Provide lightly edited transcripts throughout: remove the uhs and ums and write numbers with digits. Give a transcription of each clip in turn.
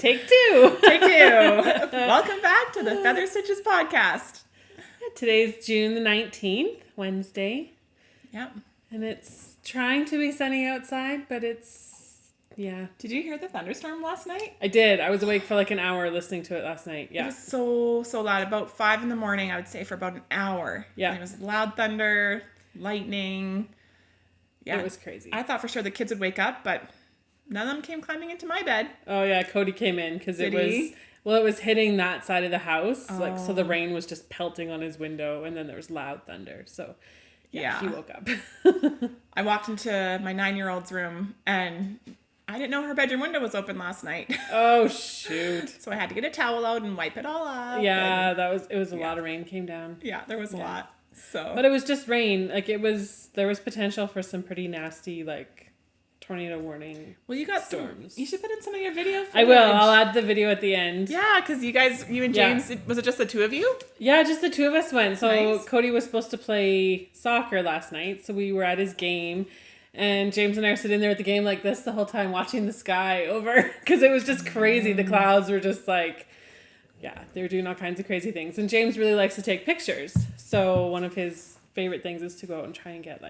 Take two. Take two. Welcome back to the Feather Stitches podcast. Today's June the 19th, Wednesday. Yep. And it's trying to be sunny outside, but yeah. Did you hear the thunderstorm last night? I did. I was awake for like an hour listening to it last night. Yeah. It was so loud. About 5 a.m, I would say, for about an hour. Yeah. And it was loud thunder, lightning. Yeah. It was crazy. I thought for sure the kids would wake up, but none of them came climbing into my bed. Oh yeah, Cody came in because it was hitting that side of the house. Oh. So the rain was just pelting on his window, and then there was loud thunder. So yeah. He woke up. I walked into my 9-year-old's room and I didn't know her bedroom window was open last night. Oh shoot. So I had to get a towel out and wipe it all up. Yeah, it was a lot of rain came down. Yeah, there was a lot. So but it was just rain. Like there was potential for some pretty nasty tornado warning. Well, you got storms. You should put in some of your video footage. I will. I'll add the video at the end. Yeah, because you and James, was it just the two of you? Yeah, just the two of us went. So nice. Cody was supposed to play soccer last night, so we were at his game. And James and I are sitting there at the game like this the whole time, watching the sky over, because it was just crazy. The clouds were just they were doing all kinds of crazy things. And James really likes to take pictures. So one of his favorite things is to go out and try and get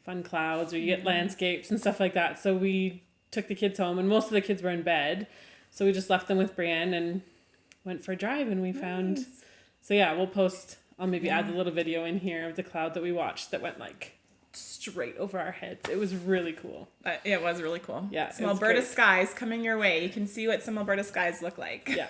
fun clouds, or you get landscapes and stuff like that. So we took the kids home, and most of the kids were in bed. So we just left them with Brienne and went for a drive, and we found... So yeah, we'll post... I'll maybe add the little video in here of the cloud that we watched that went straight over our heads. It was really cool. It was really cool. Yeah. Some Alberta skies coming your way. You can see what some Alberta skies look like. Yeah.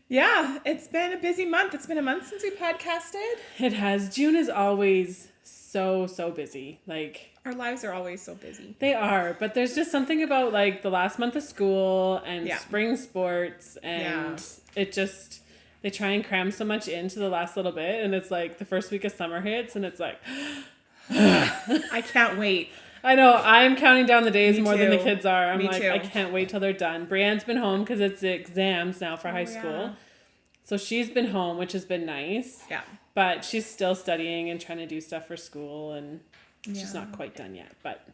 Yeah, it's been a busy month. It's been a month since we podcasted. It has. June is always so busy. Our lives are always so busy. They are, but there's just something about the last month of school and spring sports, and it just, they try and cram so much into the last little bit, and it's the first week of summer hits, and it's I can't wait. I know. I'm counting down the days more than the too. kids are. I'm Me too. I can't wait till they're done. Brienne's been home because it's exams now for high school. So she's been home, which has been nice. Yeah. But she's still studying and trying to do stuff for school, and she's not quite done yet. But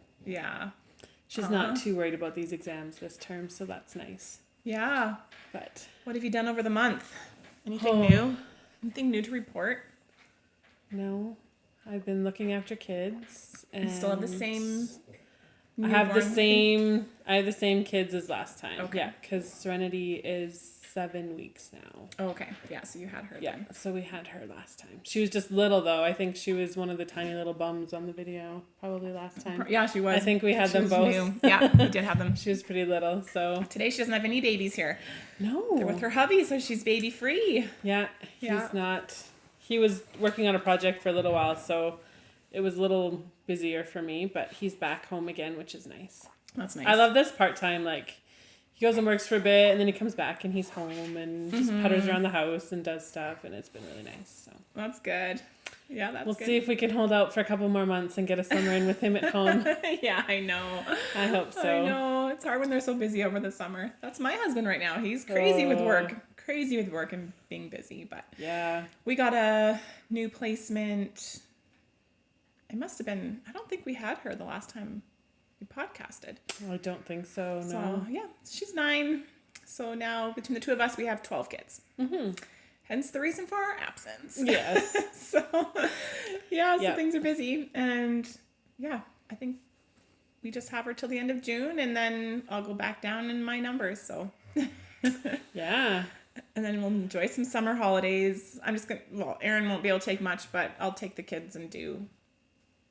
she's not too worried about these exams this term, so that's nice. Yeah. But what have you done over the month? Anything new? Anything new to report? No. I've been looking after kids. And you still have the same I have the same kids as last time. Okay. Yeah, because Serenity is 7 weeks now. Oh, okay. Yeah, so you had her then. So we had her last time. She was just little, though. I think she was one of the tiny little bums on the video, probably last time. Yeah, she was. I think we had them both. New. Yeah, we did have them. She was pretty little, so. Today she doesn't have any babies here. No. They're with her hubby, so she's baby free. Yeah, he's not. He was working on a project for a little while, so it was a little busier for me, but he's back home again, which is nice. That's nice. I love this part-time, he goes and works for a bit, and then he comes back and he's home and just putters around the house and does stuff, and it's been really nice. So that's good. Yeah, that's good. We'll see if we can hold out for a couple more months and get a summer in with him at home. Yeah, I know. I hope so. I know. It's hard when they're so busy over the summer. That's my husband right now. He's crazy with work. Crazy with work and being busy, but we got a new placement. It must have been, I don't think we had her the last time we podcasted. I don't think so, no. So, yeah, she's 9. So now between the two of us, we have 12 kids. Mm-hmm. Hence the reason for our absence. Yes. So things are busy. And I think we just have her till the end of June, and then I'll go back down in my numbers. So yeah. And then we'll enjoy some summer holidays. I'm just going to, Aaron won't be able to take much, but I'll take the kids and do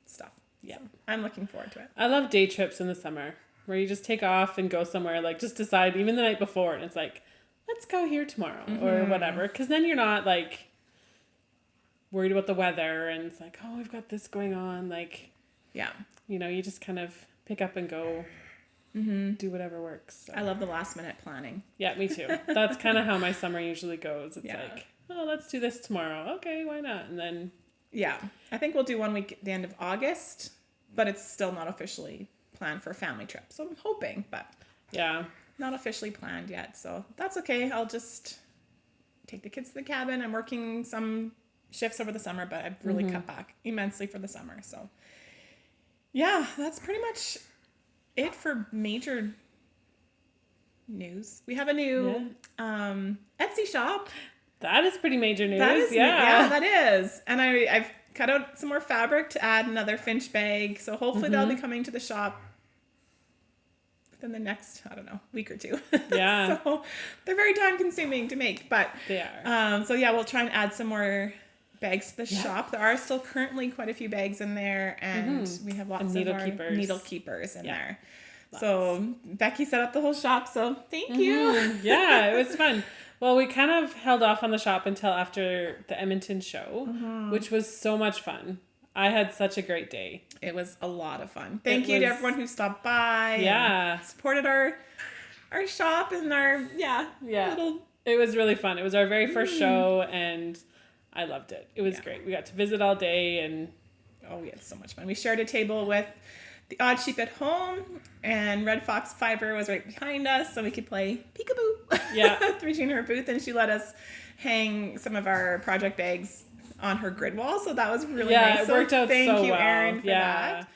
stuff. Yeah. So I'm looking forward to it. I love day trips in the summer where you just take off and go somewhere, just decide even the night before, and it's let's go here tomorrow or whatever. Because then you're not worried about the weather, and it's we've got this going on. You just kind of pick up and go. Do whatever works. So. I love the last minute planning. Yeah, me too. That's kind of how my summer usually goes. It's let's do this tomorrow. Okay, why not? And then Yeah. I think we'll do one week at the end of August, but it's still not officially planned for a family trip. So I'm hoping, but yeah, not officially planned yet. So that's okay. I'll just take the kids to the cabin. I'm working some shifts over the summer, but I've really cut back immensely for the summer. So yeah, that's pretty much it for major news. We have a new Etsy shop. That is pretty major news. That is, yeah, that is. And I've cut out some more fabric to add another Finch bag. So hopefully that'll be coming to the shop within the next, I don't know, week or two. Yeah. So they're very time consuming to make, but they are. So yeah, we'll try and add some more bags to the shop. There are still currently quite a few bags in there, and we have lots of needle our keepers. needle keepers in there. So Becky set up the whole shop, so thank you. Yeah, it was fun. Well, we kind of held off on the shop until after the Edmonton show, which was so much fun. I had such a great day. It was a lot of fun. Thank you to everyone who stopped by. Yeah. And supported our shop and our little. It was really fun. It was our very first show, and I loved it. It was great. We got to visit all day, and we had so much fun. We shared a table with the Odd Sheep at Home, and Red Fox Fiber was right behind us, so we could play peekaboo. Yeah. Between her booth, and she let us hang some of our project bags on her grid wall, so that was really nice. It worked out so well. Thank you, Erin, for that.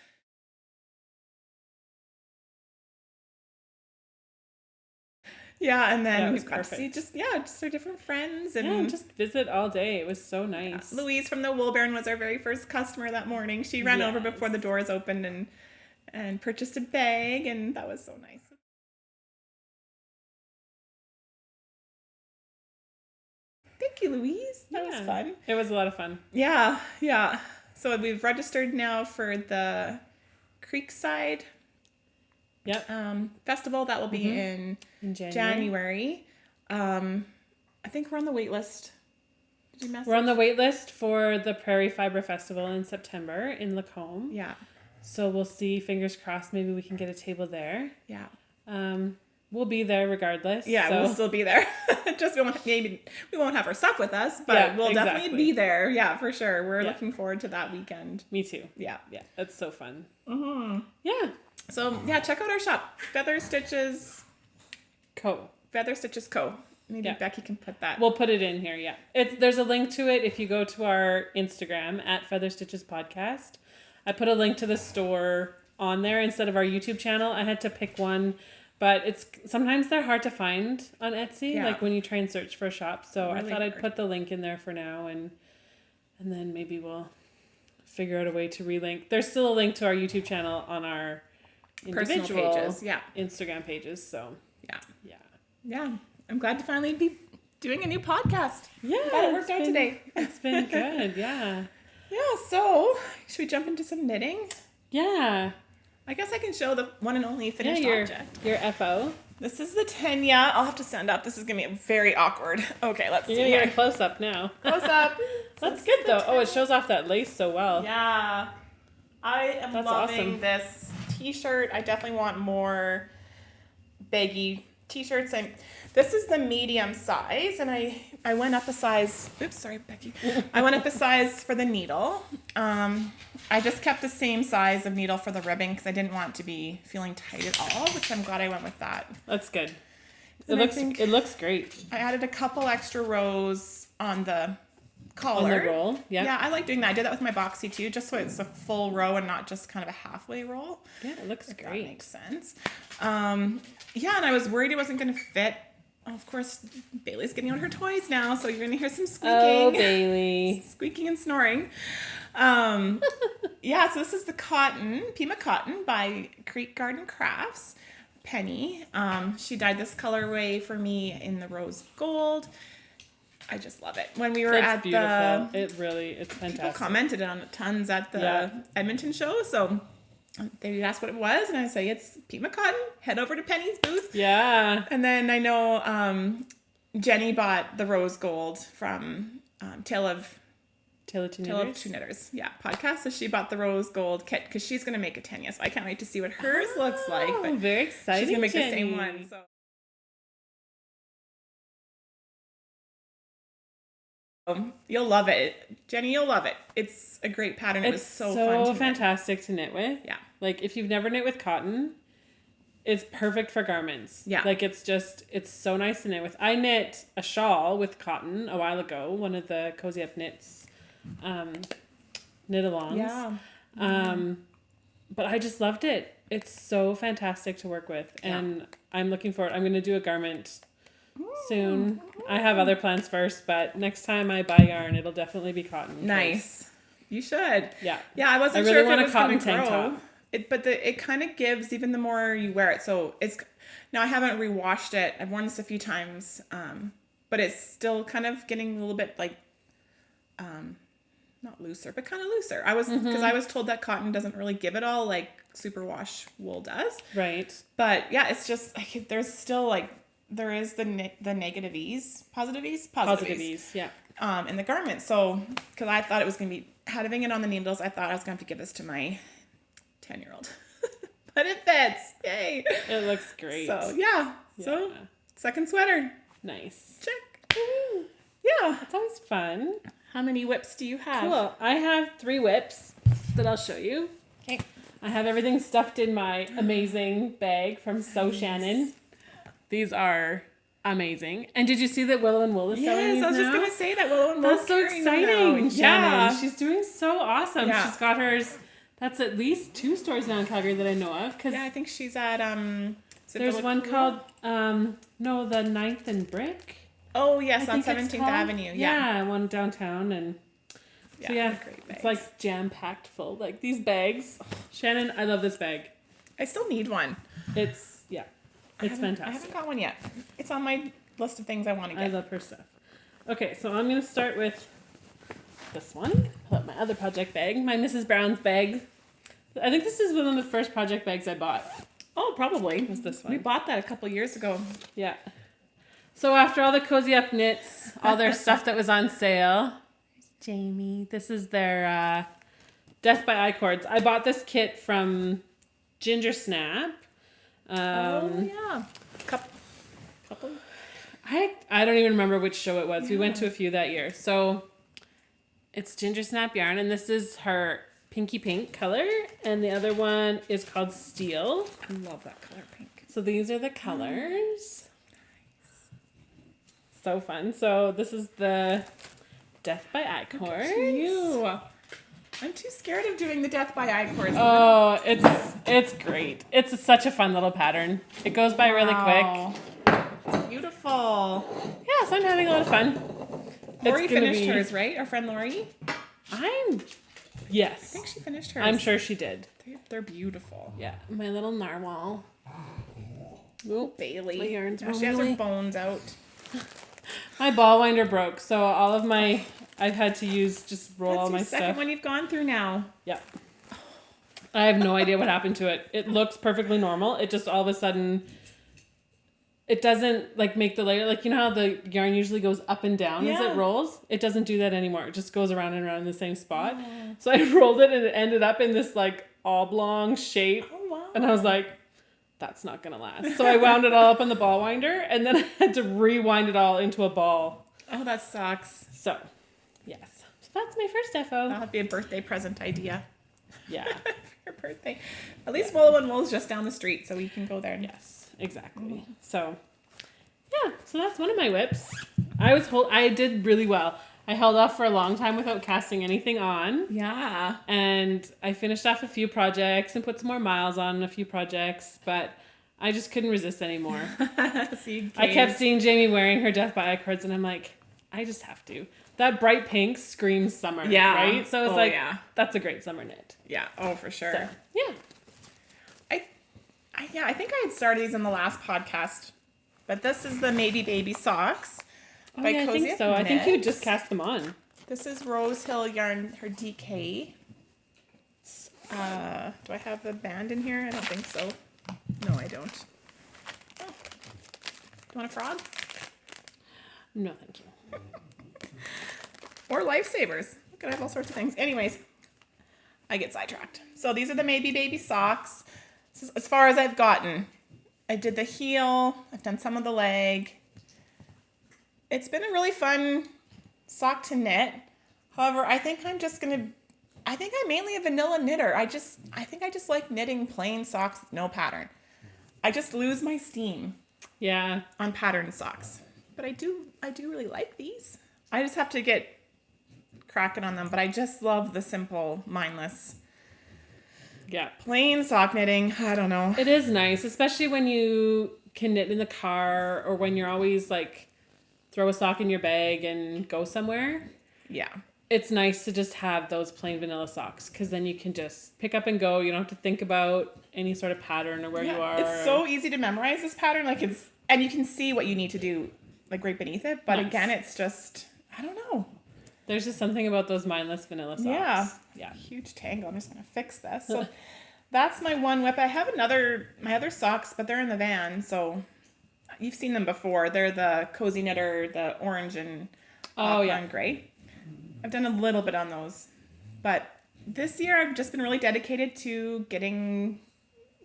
Yeah, and then we've got to see just our different friends and just visit all day. It was so nice. Yeah. Louise from the Wool Baron was our very first customer that morning. She ran over before the doors opened and purchased a bag, and that was so nice. Thank you, Louise. That was fun. It was a lot of fun. Yeah. So we've registered now for the Creekside festival. That will be in January. I think we're on the wait list. Did you message? We're on the wait list for the Prairie Fiber Festival in September in Lacombe. Yeah. So we'll see, fingers crossed, maybe we can get a table there. Yeah. We'll be there regardless. Yeah, so. We'll still be there. Just we won't have our stuff with us, but we'll definitely be there. Yeah, for sure. We're looking forward to that weekend. Me too. Yeah. Yeah, that's so fun. Yeah. So check out our shop, Feather Stitches Co. Maybe Becky can put that. We'll put it in here. Yeah, there's a link to it if you go to our Instagram at Feather Stitches Podcast. I put a link to the store on there instead of our YouTube channel. I had to pick one, but sometimes they're hard to find on Etsy, like when you try and search for a shop. So really I thought I'd put the link in there for now, and then maybe we'll figure out a way to relink. There's still a link to our YouTube channel on our individual pages, Instagram pages. So yeah. I'm glad to finally be doing a new podcast. Yeah, glad it worked out today. It's been good. Yeah. Yeah. So should we jump into some knitting? Yeah. I guess I can show the one and only finished object. Your FO. This is the Tenya. I'll have to stand up. This is going to be very awkward. Okay, let's see. You're going to get a close-up now. Close-up. That's good, though. Oh, it shows off that lace so well. Yeah. I am loving this t-shirt. I definitely want more baggy t-shirts. This is the medium size, and I went up a size. Oops, sorry, Becky. I went up a size for the needle. I just kept the same size of needle for the ribbing because I didn't want it to be feeling tight at all, which I'm glad I went with that. That's good. It looks great. I added a couple extra rows on the collar. On the roll, yeah, I like doing that. I did that with my boxy too, just so it's a full row and not just kind of a halfway roll. Yeah, it looks great. That makes sense. Yeah, and I was worried it wasn't going to fit. Oh, of course, Bailey's getting out her toys now, so you're going to hear some squeaking. Oh, Bailey. Squeaking and snoring. Yeah, so this is the Pima Cotton by Creek Garden Crafts. Penny. She dyed this colorway for me in the rose gold. I just love it. When we were at beautiful. It's fantastic. People commented on it tons at the Edmonton show, so they asked what it was, and I say it's Pima Cotton. Head over to Penny's booth. Yeah. And then I know Jenny bought the rose gold from Tale of Two Knitters. Yeah, podcast. So she bought the rose gold kit because she's going to make a Tenya. So I can't wait to see what hers looks like. But very exciting. She's going to make the same one. So. You'll love it. Jenny, you'll love it. It's a great pattern. It was so fun to fantastic to knit with. Yeah. Like, if you've never knit with cotton, it's perfect for garments. Yeah. Like, it's so nice to knit with. I knit a shawl with cotton a while ago, one of the Cozy Up Knits knit-alongs. Yeah. But I just loved it. It's so fantastic to work with. And I'm looking forward. I'm going to do a garment soon. I have other plans first, but next time I buy yarn, it'll definitely be cotton. Nice. You should. Yeah. Yeah, I wasn't really sure if want it a was cotton going to tank grow. top. It kind of gives even the more you wear it. So it's now I haven't rewashed it. I've worn this a few times, but it's still kind of getting a little bit like, not looser, but kind of looser. Because I was told that cotton doesn't really give it all like superwash wool does. Right. But yeah, it's just like, there's still like there is the negative ease, positive ease, yeah. In the garment. So because I thought it was gonna be having it on the needles, I thought I was gonna have to give this to my 10-year-old, but it fits. Yay! It looks great. So yeah. So second sweater. Nice. Check. Woo. Yeah. It's always fun. How many whips do you have? Cool. I have 3 whips that I'll show you. Okay. I have everything stuffed in my amazing bag from Sew Shannon. These are amazing. And did you see that Willow and Wool is sewing these Yes, I was just now? going to say that Willow and Wool. That's so exciting, Shannon. Yeah. She's doing so awesome. Yeah. She's got hers. That's at least 2 stores now in Calgary that I know of. Yeah, I think she's at there's one called the 9th and Brick. Oh yes, on 17th Avenue. Yeah, one downtown, and so great it's like jam packed full. Like these bags, Shannon, I love this bag. I still need one. It's fantastic. I haven't got one yet. It's on my list of things I want to get. I love her stuff. Okay, so I'm gonna start with this one. Pull up my other project bag, my Mrs. Brown's bag. I think this is one of the first project bags I bought. Oh, probably. Was this one? We bought that a couple years ago. Yeah. So after all the Cozy Up Knits, all their stuff that was on sale, Jamie, this is their Death by I-cords. I bought this kit from Ginger Snap. Oh yeah, couple. I don't even remember which show it was. We went to a few that year. So it's Ginger Snap yarn, and this is her pinky pink color, and the other one is called Steel. I love that color pink. So these are the colors. So fun. So this is the Death by I-cords. You. I'm too scared of doing the Death by I-cords. Oh, it's great. It's such a fun little pattern. It goes by really quick. It's beautiful. Yeah, so I'm having a lot of fun. Lori finished hers, right? Our friend Lori? Yes. I think she finished hers. I'm sure she did. They're beautiful. Yeah, my little narwhal. Oh, Bailey. My yarns now she has her bones out. My ball winder broke, so all of my I've had to roll all my That's the second one you've gone through now. Yeah. I have no idea what happened to it. It looks perfectly normal. It just all of a sudden it doesn't like make the layer like you know how the yarn usually goes up and down as it rolls? It doesn't do that anymore. It just goes around and around in the same spot. Oh. So I rolled it and it ended up in this like oblong shape. Oh wow. And I was like, that's not gonna last. So I wound it all up on the ball winder and then I had to rewind it all into a ball. Oh, that sucks. So, yes. So that's my first defo. That'll be a birthday present idea. Yeah. For your birthday. At least Willow and Wool's just down the street, so we can go there. Yes, exactly. So, yeah. So that's one of my whips. I did really well. I held off for a long time without casting anything on. Yeah. And I finished off a few projects and put some more miles on a few projects, but I just couldn't resist anymore. I kept seeing Jamie wearing her Death by I-cords and I'm like, I just have to. That bright pink screams summer, right? So it's that's a great summer knit. Yeah, oh, for sure. So, yeah. I think I had started these in the last podcast, but this is the Maybe Baby Socks. Oh, yeah, I think so. I think you just cast them on. This is Rose Hill yarn, her DK. Do I have the band in here? I don't think so. No, I don't. Oh. Do you want a frog? No, thank you. Or lifesavers. Could have all sorts of things. Anyways, I get sidetracked. So these are the Maybe Baby Socks. This is as far as I've gotten. I did the heel. I've done some of the leg. It's been a really fun sock to knit. However, I think I'm mainly a vanilla knitter. I think I just like knitting plain socks with no pattern. I just lose my steam. Yeah. On pattern socks. But I do really like these. I just have to get cracking on them, but I just love the simple, mindless. Yeah. Plain sock knitting. I don't know. It is nice, especially when you can knit in the car or when you're always like throw a sock in your bag and go somewhere. Yeah. It's nice to just have those plain vanilla socks because then you can just pick up and go. You don't have to think about any sort of pattern or where you are. It's so easy to memorize this pattern. And you can see what you need to do like right beneath it. But again, it's just, I don't know. There's just something about those mindless vanilla socks. Yeah. Huge tangle. I'm just going to fix this. So that's my one whip. I have my other socks, but they're in the van. So you've seen them before. They're the Cozy Knitter, the orange and gray. I've done a little bit on those. But this year I've just been really dedicated to getting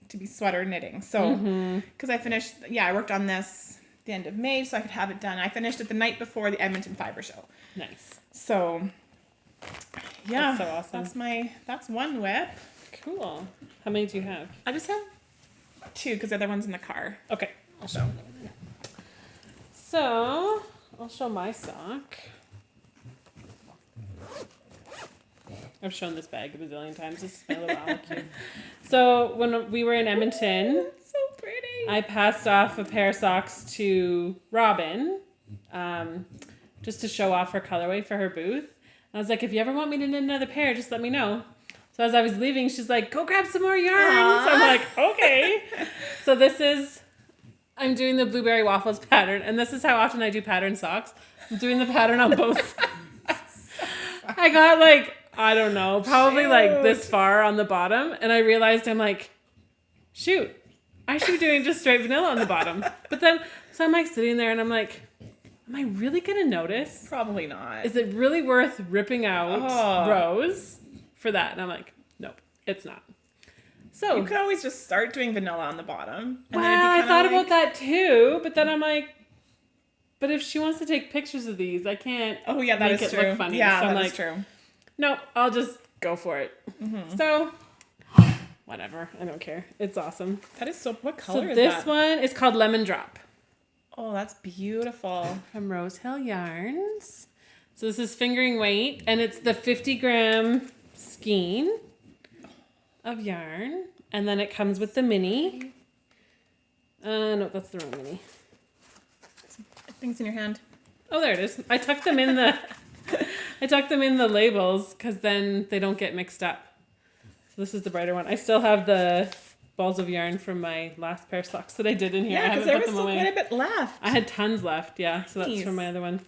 to be sweater knitting. So, because I worked on this the end of May so I could have it done. I finished it the night before the Edmonton Fiber Show. Nice. So, yeah. That's so awesome. That's one whip. Cool. How many do you have? I just have 2 because the other one's in the car. Okay. I'll show. So, I'll show my sock. I've shown this bag a bazillion times. This is my little owl cube. So when we were in Edmonton, it's so pretty. I passed off a pair of socks to Robin, just to show off her colorway for her booth. And I was like, if you ever want me to knit another pair, just let me know. So as I was leaving, she's like, go grab some more yarn. Aww. So I'm like, okay. So I'm doing the blueberry waffles pattern, and this is how often I do pattern socks. I'm doing the pattern on both. I got I don't know, probably this far on the bottom. And I realized I'm like, shoot, I should be doing just straight vanilla on the bottom. But then, so I'm sitting there and I'm like, am I really going to notice? Probably not. Is it really worth ripping out rows for that? And I'm like, nope, it's not. So you could always just start doing vanilla on the bottom. And I thought about that too, but then I'm like, but if she wants to take pictures of these, I can't make it look funny. Yeah, so I'm that's true. Nope, I'll just go for it. Mm-hmm. So, whatever. I don't care. It's awesome. That is so... What color is that? This one is called Lemon Drop. Oh, that's beautiful. From Rose Hill Yarns. So this is fingering weight, and it's the 50-gram skein of yarn. And then it comes with the mini. No, that's the wrong mini. Things in your hand. Oh, there it is. I tucked them in the labels because then they don't get mixed up. So this is the brighter one. I still have the balls of yarn from my last pair of socks that I did in here. Yeah, because there was still quite a bit left. I had tons left, yeah. So that's from my other one.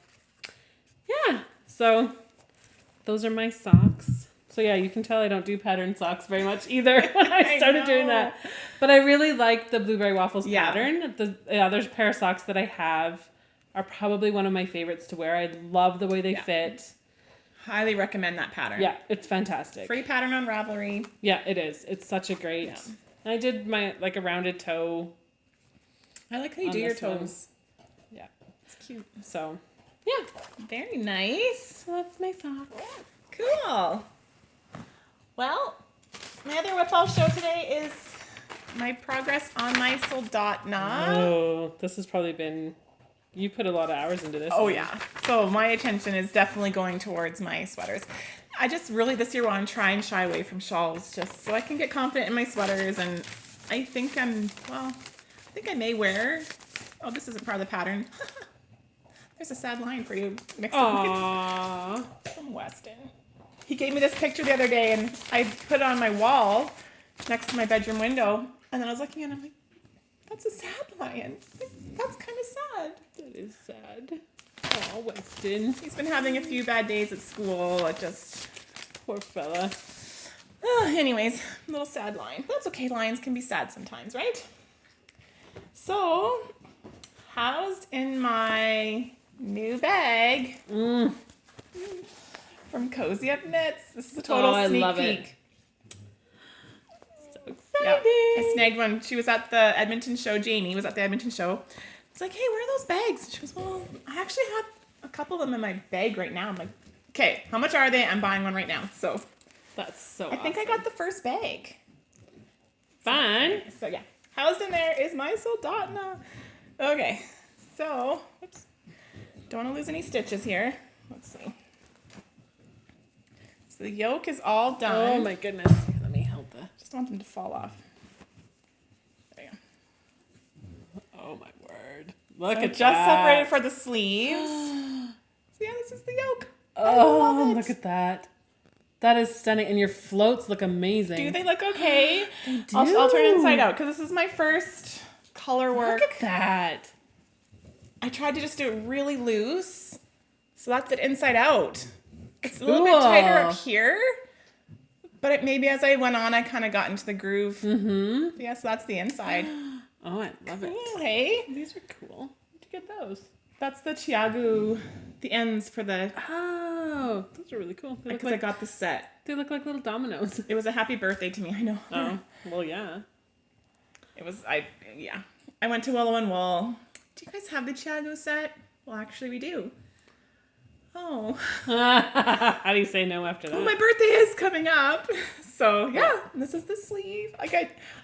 Yeah. So those are my socks. So yeah, you can tell I don't do pattern socks very much either when I started doing that. But I really like the blueberry waffles pattern. The other pair of socks that I have are probably one of my favorites to wear. I love the way they fit. Highly recommend that pattern. Yeah, it's fantastic. Free pattern on Ravelry. Yeah, it is. It's such a great... Yeah. I did my, a rounded toe. I like how you do your toes. Yeah. It's cute. So, yeah. Very nice. So that's my sock. Cool. Well, my other whip I'll show today is my progress on my Soldotna. Oh, this has probably been... You put a lot of hours into this. Oh, yeah. So my attention is definitely going towards my sweaters. I just really this year want to try and shy away from shawls just so I can get confident in my sweaters. And I think I may wear... Oh, this isn't part of the pattern. There's a sad line for you. Aww. From Weston. He gave me this picture the other day and I put it on my wall next to my bedroom window. And then I was looking at it and I'm like, that's a sad lion. That's kind of sad. That is sad. Oh, Weston. He's been having a few bad days at school. Poor fella. Anyways, a little sad lion. That's okay. Lions can be sad sometimes, right? So, housed in my new bag from Cozy Up Knits. This is a total sneak love peek. It. Exciting. Yep. I snagged one. She was at the Edmonton show. Jamie was at the Edmonton show. It's like, hey, where are those bags? She goes, well, I actually have a couple of them in my bag right now. I'm like, okay, how much are they? I'm buying one right now. So that's so I think I got the first bag. Fun. So yeah, housed in there is my Soldotna. Okay, so, oops. Don't want to lose any stitches here. Let's see. So the yoke is all done. Oh my goodness. Let me help it. Just want them to fall off. There you go. Oh my word. Look So at just that. separated for the sleeves. So yeah, this is the yoke. Oh, look at that. That is stunning. And your floats look amazing. Do they look okay? They do. I'll turn it inside out because this is my first color work. Look at that. I tried to just do it really loose. So that's it inside out. It's a little bit tighter up here. But maybe as I went on, I kind of got into the groove. Mm-hmm. Yeah, so that's the inside. Oh, I love it. Cool, hey? These are cool. Where'd you get those? That's the Chiagu, the ends for the... Oh, those are really cool. Because I got the set. They look like little dominoes. It was a happy birthday to me, I know. Oh, well, yeah. It was, yeah. I went to Willow and Wool. Do you guys have the Chiagu set? Well, actually, we do. Oh. How do you say no after that? Oh, my birthday is coming up. So, yeah, this is the sleeve.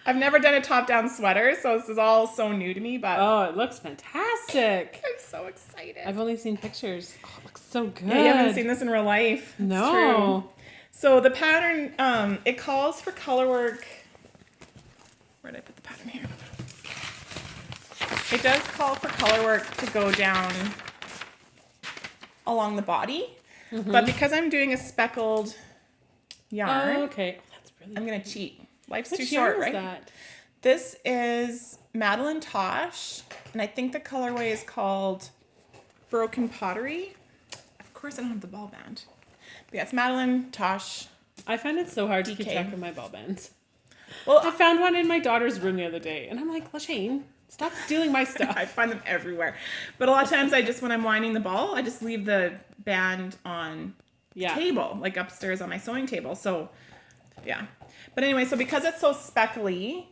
I've never done a top-down sweater, so this is all so new to me, but... Oh, it looks fantastic. I'm so excited. I've only seen pictures. Oh, it looks so good. Yeah, you haven't seen this in real life. It's no. True. So the pattern, it calls for color work. Where did I put the pattern here? It does call for color work to go down along the body. Mm-hmm. But because I'm doing a speckled yarn, okay. Oh, that's really I'm going to cheat. Life's Which too short, yarn is right? That? This is Madeline Tosh, and I think the colorway is called Broken Pottery. Of course, I don't have the ball band. But yeah, it's Madeline Tosh. I find it so hard to keep track of my ball bands. Well, I found one in my daughter's room the other day, and I'm like, Lashane, stop stealing my stuff. I find them everywhere. But a lot of times when I'm winding the ball, I just leave the band on the table, like upstairs on my sewing table. So, yeah. But anyway, so because it's so speckly,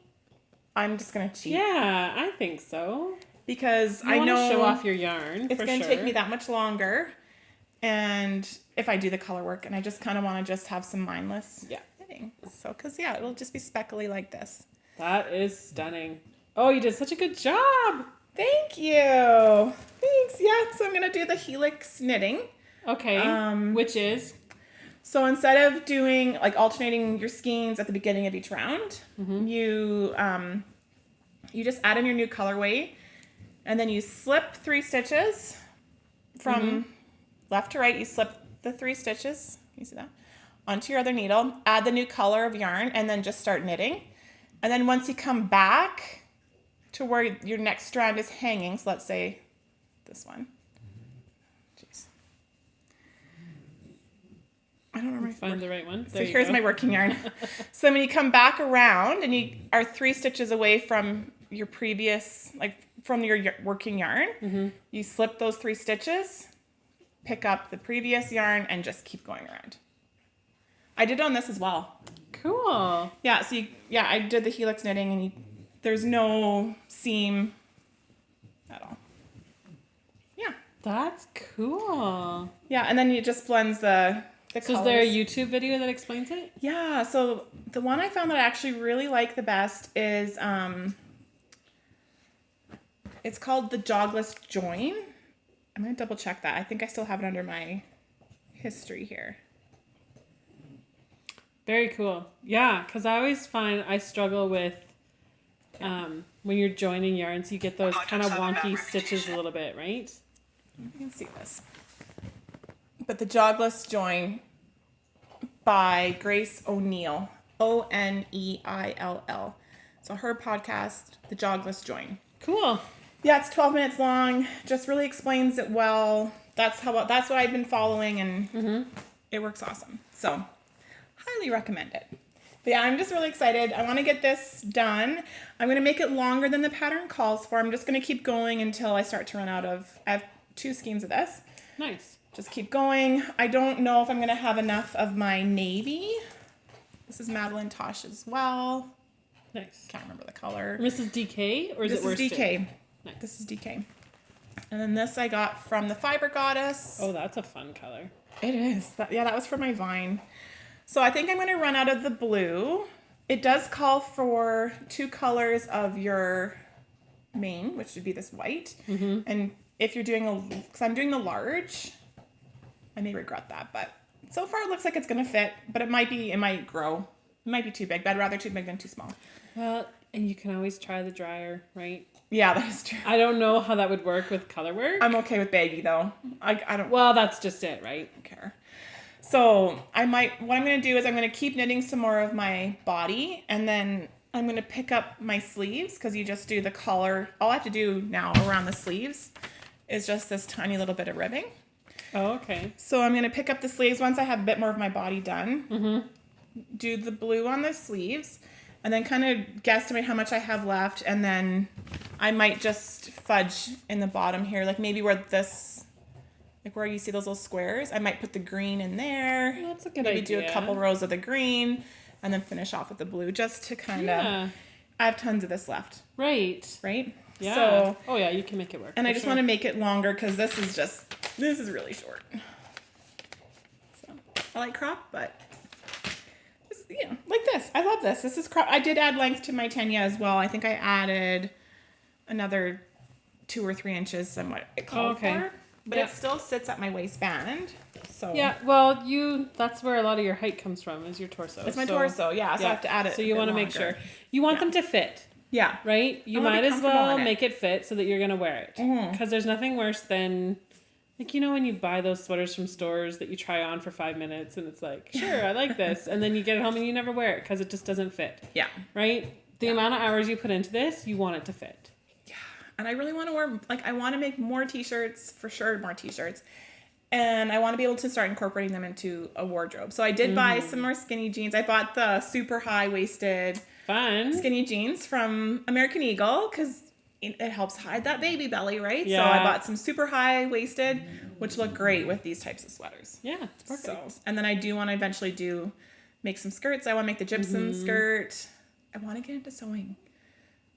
I'm just going to cheat. Yeah, I think so. Because I know show off your yarn. It's going to take me that much longer. And if I do the color work, and I just kind of want to just have some mindless knitting. So, because, it'll just be speckly like this. That is stunning. Oh, you did such a good job. Thank you. Thanks. Yeah, so I'm going to do the helix knitting. Okay, which is? So instead of doing, alternating your skeins at the beginning of each round, you just add in your new colorway, and then you slip 3 stitches from left to right. You slip the 3 stitches, you see that, onto your other needle, add the new color of yarn, and then just start knitting. And then once you come back to where your next strand is hanging, so let's say this one. Jeez. I don't remember. Find the right one. So here's my working yarn. So when you come back around and you are 3 stitches away from your previous, from your working yarn, you slip those 3 stitches, pick up the previous yarn, and just keep going around. I did on this as well. Cool. Yeah, so I did the helix knitting, and there's no seam at all. Yeah. That's cool. Yeah, and then it just blends the colors. Is there a YouTube video that explains it? Yeah, so the one I found that I actually really like the best is, it's called The Jogless Join. I'm going to double check that. I think I still have it under my history here. Very cool. Yeah, because I always find I struggle with when you're joining yarns, you get those kind of wonky stitches a little bit, right? You can see this. But The Jogless Join by Grace O'Neill. O'Neill. So her podcast, The Jogless Join. Cool. Yeah, it's 12 minutes long. Just really explains it well. That's what I've been following, and it works awesome. So, highly recommend it. But yeah, I'm just really excited. I want to get this done. I'm going to make it longer than the pattern calls for. I'm just going to keep going until I start to run out of... I have 2 skeins of this. Nice. Just keep going. I don't know if I'm going to have enough of my navy. This is Madeline Tosh as well. Nice. Can't remember the color. Mrs. DK, or is it worsted? This is DK. Nice. This is DK. And then this I got from the Fiber Goddess. Oh, that's a fun color. It is. That was for my vine. So I think I'm going to run out of the blue. It does call for 2 colors of your mane, which would be this white. Mm-hmm. And if you're doing because I'm doing the large, I may regret that, but so far it looks like it's going to fit, but it might grow. It might be too big, but I'd rather too big than too small. Well, and you can always try the dryer, right? Yeah, that is true. I don't know how that would work with color work. I'm okay with baggy though. I don't. Well, that's just it, right? Care. So what I'm going to do is I'm going to keep knitting some more of my body, and then I'm going to pick up my sleeves because you just do the collar. All I have to do now around the sleeves is just this tiny little bit of ribbing. Oh, okay. So I'm going to pick up the sleeves once I have a bit more of my body done. Mm-hmm. Do the blue on the sleeves, and then kind of guesstimate how much I have left, and then I might just fudge in the bottom here, like maybe where where you see those little squares, I might put the green in there. Well, that's a good maybe idea. Do a couple rows of the green, and then finish off with the blue, just to kind of. I have tons of this left. Right. Yeah. So. Oh yeah, you can make it work. And I just want to make it longer because this is really short. So I like crop, but. Like this. I love this. This is crop. I did add length to my tenya as well. I think I added another 2 or 3 inches, somewhat it called for. But it still sits at my waistband. So yeah, well, that's where a lot of your height comes from, is your torso. It's my torso, yeah. So I have to add it. So you want to make sure. You want them to fit. Yeah. Right? You might as well make it fit so that you're going to wear it. Because there's nothing worse than, like, when you buy those sweaters from stores that you try on for 5 minutes and it's like, sure, I like this. And then you get it home and you never wear it because it just doesn't fit. Yeah. Right? The amount of hours you put into this, you want it to fit. Yeah. And I really want to wear, I want to make more t-shirts, for sure, more t-shirts. And I want to be able to start incorporating them into a wardrobe. So I did buy some more skinny jeans. I bought the super high-waisted skinny jeans from American Eagle because it helps hide that baby belly, right? Yeah. So I bought some super high-waisted, which look great with these types of sweaters. Yeah, it's perfect. So, and then I do want to eventually make some skirts. I want to make the gypsum skirt. I want to get into sewing.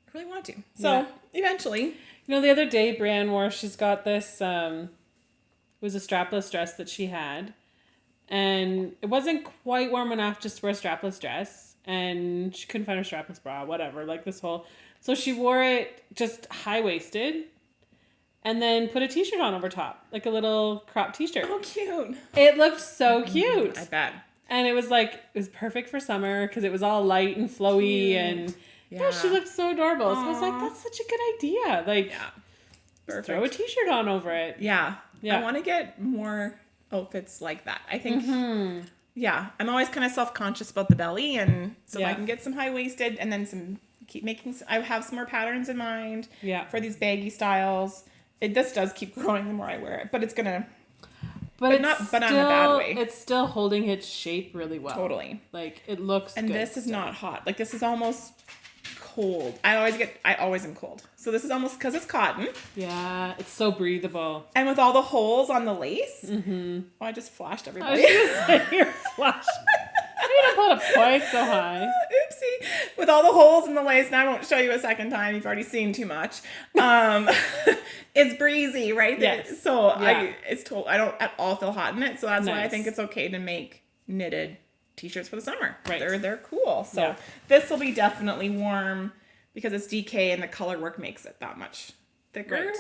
I really want to. So eventually. The other day Brianne wore, she's got this... It was a strapless dress that she had, and it wasn't quite warm enough just to wear a strapless dress, and she couldn't find her strapless bra, whatever, so she wore it just high-waisted, and then put a t-shirt on over top, like a little crop t-shirt. Oh, cute. It looked so cute. I bet. And it was perfect for summer, because it was all light and flowy, and she looked so adorable. Aww. So I was like, that's such a good idea. Just throw a t-shirt on over it. Yeah. I want to get more outfits like that. I think, I'm always kind of self-conscious about the belly. And so if I can get some high-waisted and then I have some more patterns in mind for these baggy styles. This does keep growing the more I wear it, but it's going to, but not in a bad way. It's still holding its shape really well. Totally. It looks good. And this is not hot. This is almost cold. I always am cold. So this is almost because it's cotton. Yeah, it's so breathable. And with all the holes on the lace. Mm-hmm. Oh, I just flashed everybody. I was going to say, you're flashed. I didn't put a point so high. Oopsie. With all the holes in the lace, and I won't show you a second time. You've already seen too much. It's breezy, right? Yes. So I don't at all feel hot in it. So that's why I think it's okay to make knitted t-shirts for the summer. Right. They're cool. So this will be definitely warm because it's DK and the color work makes it that much thicker. Right.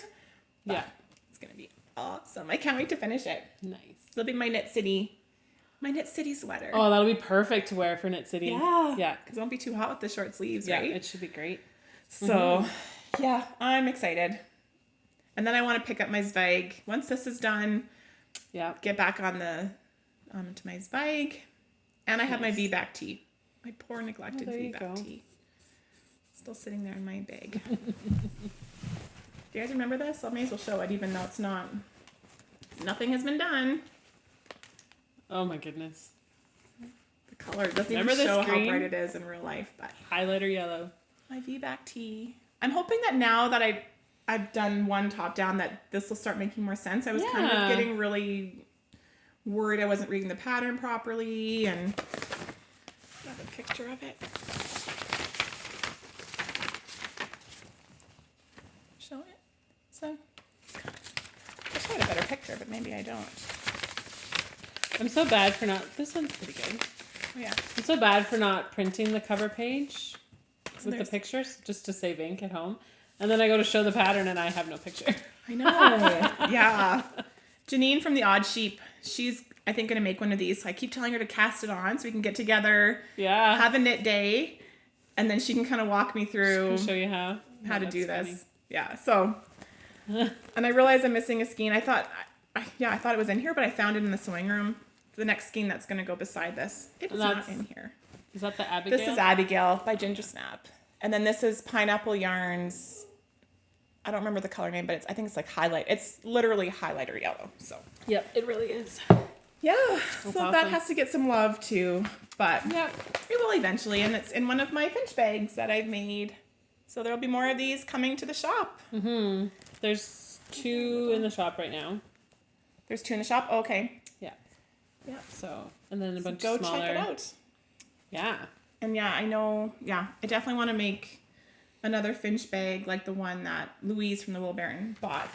Yeah. It's going to be awesome. I can't wait to finish it. Nice. It'll be my Knit City sweater. Oh, that'll be perfect to wear for Knit City. Yeah. Yeah. Because it won't be too hot with the short sleeves, right? Yeah, it should be great. So, I'm excited. And then I want to pick up my Zweig. Once this is done, get back on to my Zweig. And I have my V-back tee. My poor neglected V-back tee. Still sitting there in my bag. Do you guys remember this? I may as well show it even though it's not. Nothing has been done. Oh my goodness. The color doesn't even show how bright it is in real life. But highlighter yellow. My V-back tee. I'm hoping that now that I've done one top down that this will start making more sense. I was kind of getting really worried I wasn't reading the pattern properly, and I have a picture of it. Show it. So it's kind got a better picture, but maybe I don't. I'm so bad for not... This one's pretty good. Oh, yeah. I'm so bad for not printing the cover page with the pictures just to save ink at home. And then I go to show the pattern and I have no picture. I know. Yeah. Janine from The Odd Sheep, she's, I think, going to make one of these. So I keep telling her to cast it on so we can get together, have a knit day, and then she can kind of walk me through... Show you how to do this. Funny. Yeah, so... And I realized I'm missing a skein. I thought it was in here, but I found it in the sewing room. The next skein that's going to go beside this. It is not in here. Is that the Abigail? This is Abigail by Ginger Snap. And then this is Pineapple Yarns. I don't remember the color name, but I think it's like highlight. It's literally highlighter yellow. So. Yep, it really is. Yeah. That's so awesome. That has to get some love too. But it will eventually. And it's in one of my Finch bags that I've made. So there'll be more of these coming to the shop. Mm-hmm. There's 2 in the shop right now. There's 2 in the shop? Oh, okay. Yeah. Yeah. So, and then a bunch of smaller. Go check it out. Yeah. And yeah, I know, I definitely want to make another Finch bag like the one that Louise from the Wool Baron bought.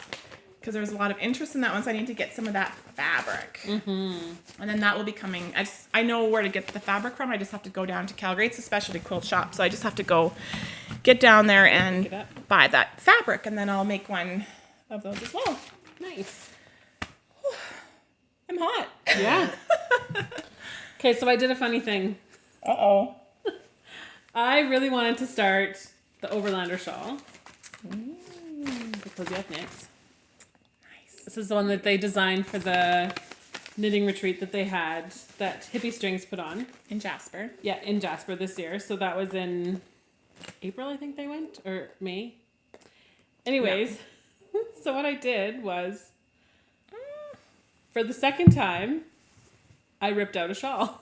Because there was a lot of interest in that one, so I need to get some of that fabric. Mm-hmm. And then that will be coming. I know where to get the fabric from. I just have to go down to Calgary. It's a specialty quilt shop, so I just have to go get down there and buy that fabric. And then I'll make one of those as well. Nice. I'm hot. Yeah. Okay, so I did a funny thing. Uh-oh. I really wanted to start the Overlander shawl. Because you have knits. Nice. This is the one that they designed for the knitting retreat that they had, that Hippie Strings put on. In Jasper. Yeah, in Jasper this year. So that was in April, I think they went, or May. Anyways, so what I did was, for the second time, I ripped out a shawl.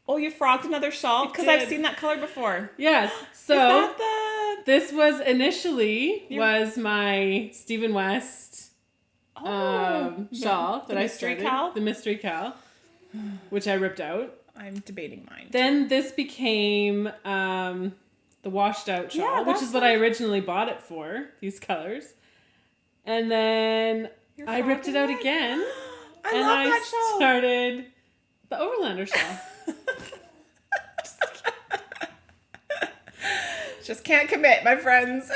Oh, you frogged another shawl? Because I've seen that color before. Yes. So this was initially was my Stephen West shawl that I started. The Mystery Cow, which I ripped out. I'm debating mine. Then this became the washed out shawl, which is what I originally bought it for, these colors. And then I ripped it out again. I started the Overlander shawl. Just can't commit, my friends.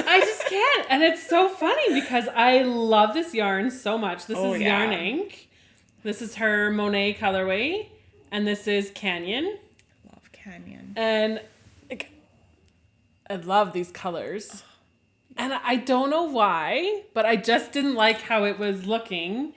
I just can't. And it's so funny because I love this yarn so much. This is Yarn Ink. This is her Monet colorway. And this is Canyon. Love Canyon. And I love these colors. And I don't know why, but I just didn't like how it was looking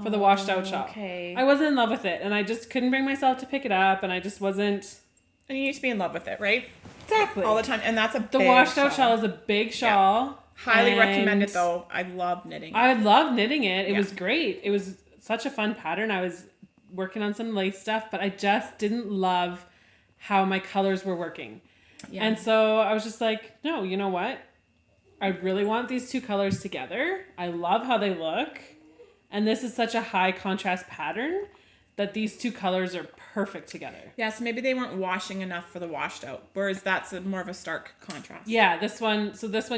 for the washed out shawl. Okay. I wasn't in love with it. And I just couldn't bring myself to pick it up. And I just wasn't. And you need to be in love with it, right? Exactly. All the time. And that's the washed out shawl is a big shawl. Yeah. Highly recommend it though. I love knitting. I love knitting it. It was great. It was such a fun pattern. I was working on some lace stuff, but I just didn't love how my colors were working. Yeah. And so I was just like, no, you know what? I really want these 2 colors together. I love how they look. And this is such a high contrast pattern that these 2 colors are perfect together. Yeah, so maybe they weren't washing enough for the washed out, whereas that's more of a stark contrast. Yeah, this one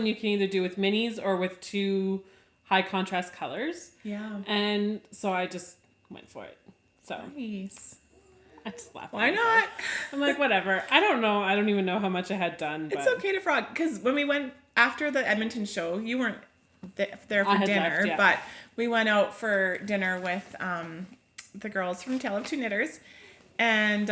you can either do with minis or with 2 high contrast colors. Yeah. And so I just went for it. So nice. I just laughed. Why not? I'm like, whatever. I don't know. I don't even know how much I had done. But... It's okay to frog, because when we went after the Edmonton show, you weren't there for dinner, left, but we went out for dinner with the girls from Tale of Two Knitters, and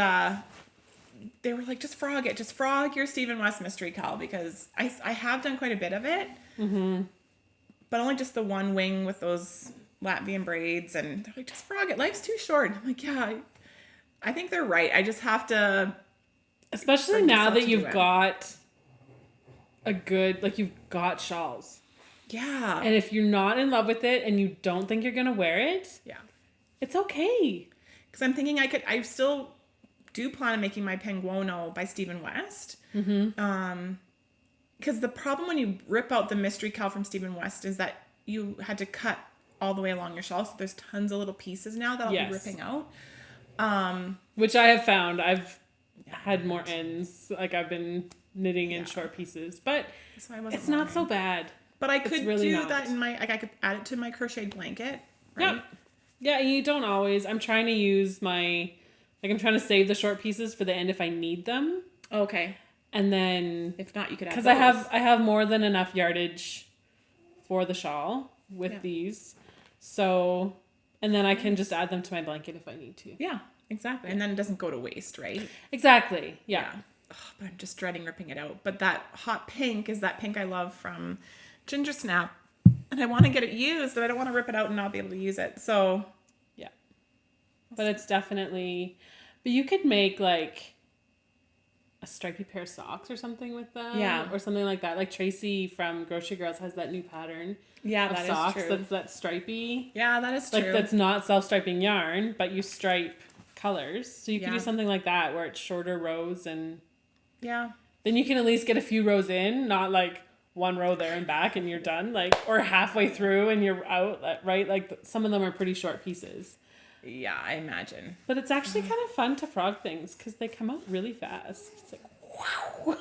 they were like, just frog it. Just frog your Stephen West Mystery Cow, because I have done quite a bit of it, but only just the one wing with those Latvian braids, and they're like, just frog it. Life's too short. I'm like, yeah, I think they're right. I just have to, especially now that you've got a good, like, you've got shawls. Yeah. And if you're not in love with it and you don't think you're gonna wear it, it's okay. Because I'm thinking I still do plan on making my Penguono by Stephen West. Because the problem when you rip out the Mystery Cow from Stephen West is that you had to cut all the way along your shawl, so there's tons of little pieces now that I'll be ripping out. Which I have found. I've had more ends. Like, I've been knitting in short pieces, but it's not so bad. But I could really do that in my, like I could add it to my crocheted blanket, right? Yeah, you don't always. I'm trying to use my, like I'm trying to save the short pieces for the end if I need them. Okay. And then if not, you could add because I have more than enough yardage for the shawl with these. So, and then I can just add them to my blanket if I need to. Yeah, exactly. And then it doesn't go to waste, right? Exactly. Yeah. Oh, but I'm just dreading ripping it out. But that hot pink is that pink I love from Ginger Snap. And I want to get it used, but I don't want to rip it out and not be able to use it. So, yeah. But it's definitely, but you could make like a stripy pair of socks or something with them. Yeah. Or something like that. Like Tracy from Grocery Girls has that new pattern. Yeah, of that socks is true. That's stripy. Yeah, that is true. Like that's not self-striping yarn, but you stripe colors. So you can do something like that where it's shorter rows and then you can at least get a few rows in, not like one row there and back and you're done, like, or halfway through and you're out, right? Like some of them are pretty short pieces. Yeah, I imagine. But it's actually kind of fun to frog things because they come out really fast. It's like, wow.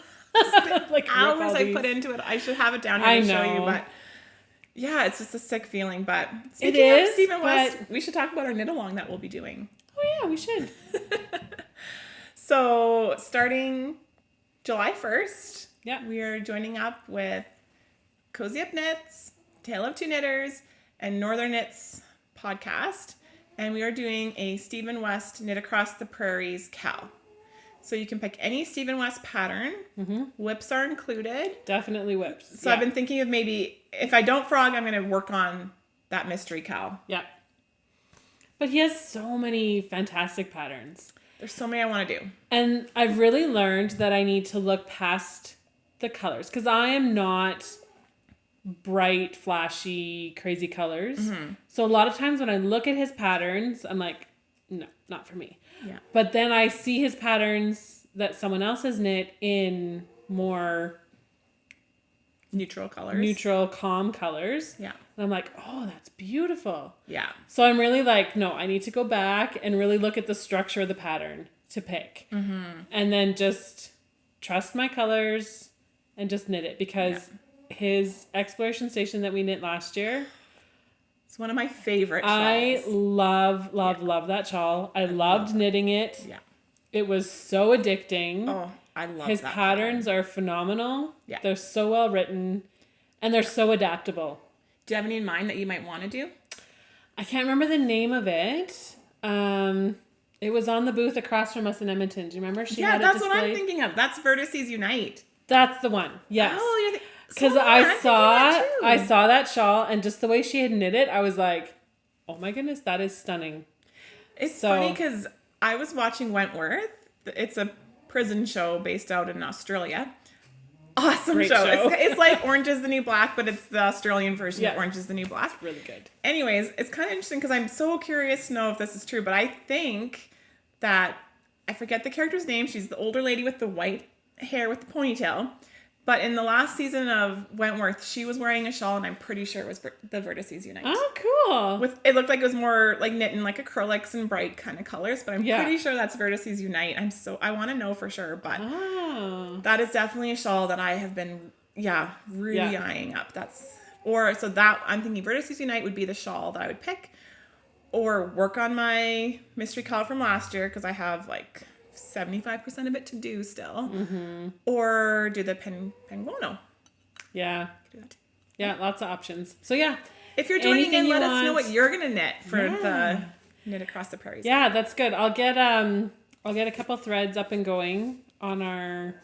Like hours I put into it. I should have it down here to show you, but yeah, it's just a sick feeling. But it is. Stephen West, we should talk about our knit along that we'll be doing. Oh yeah, we should. So starting July 1st, we are joining up with Cozy Up Knits, Tale of Two Knitters, and Northern Knits podcast. And we are doing a Stephen West Knit Across the Prairies cowl. So you can pick any Stephen West pattern. Mm-hmm. Whips are included. Definitely whips. So I've been thinking of maybe, if I don't frog, I'm going to work on that mystery cowl. Yeah. But he has so many fantastic patterns. There's so many I want to do. And I've really learned that I need to look past the colors. Because I am not bright, flashy, crazy colors. Mm-hmm. So a lot of times when I look at his patterns, I'm like, no, not for me. Yeah. But then I see his patterns that someone else has knit in more neutral colors. Neutral, calm colors. Yeah. And I'm like, oh, that's beautiful. Yeah. So I'm really like, no, I need to go back and really look at the structure of the pattern to pick. Mm-hmm. And then just trust my colors and just knit it because his exploration station that we knit last year, it's one of my favorite shawls. I love that shawl. I loved knitting it. Yeah. It was so addicting. Oh, I love his that patterns are phenomenal. Yeah. They're so well written and they're so adaptable. Do you have any in mind that you might want to do? I can't remember the name of it. It was on the booth across from us in Edmonton. Do you remember? That's what I'm thinking of. That's Vertices Unite. That's the one. Yes. Oh, you're because I saw that shawl and just the way she had knit it, I was like, oh my goodness, that is stunning. It's funny because I was watching Wentworth. It's a prison show based out in Australia. Awesome Great show. It's like Orange is the New Black, but it's the Australian version of Orange is the New Black. It's really good. Anyways, it's kind of interesting because I'm so curious to know if this is true, but I think that, I forget the character's name. She's the older lady with the white hair with the ponytail. But in the last season of Wentworth, she was wearing a shawl, and I'm pretty sure it was the Vertices Unite. Oh, cool. It looked like it was more like knit in like acrylics and bright kind of colors, but I'm pretty sure that's Vertices Unite. I want to know for sure, but that is definitely a shawl that I have been, really eyeing up. I'm thinking Vertices Unite would be the shawl that I would pick, or work on my mystery cowl from last year because I have like 75% of it to do still, or do the penguono. Yeah, lots of options. So if you're joining in, let us know what you're gonna knit for the Knit Across the Prairies. Yeah, that's good. I'll get a couple threads up and going on our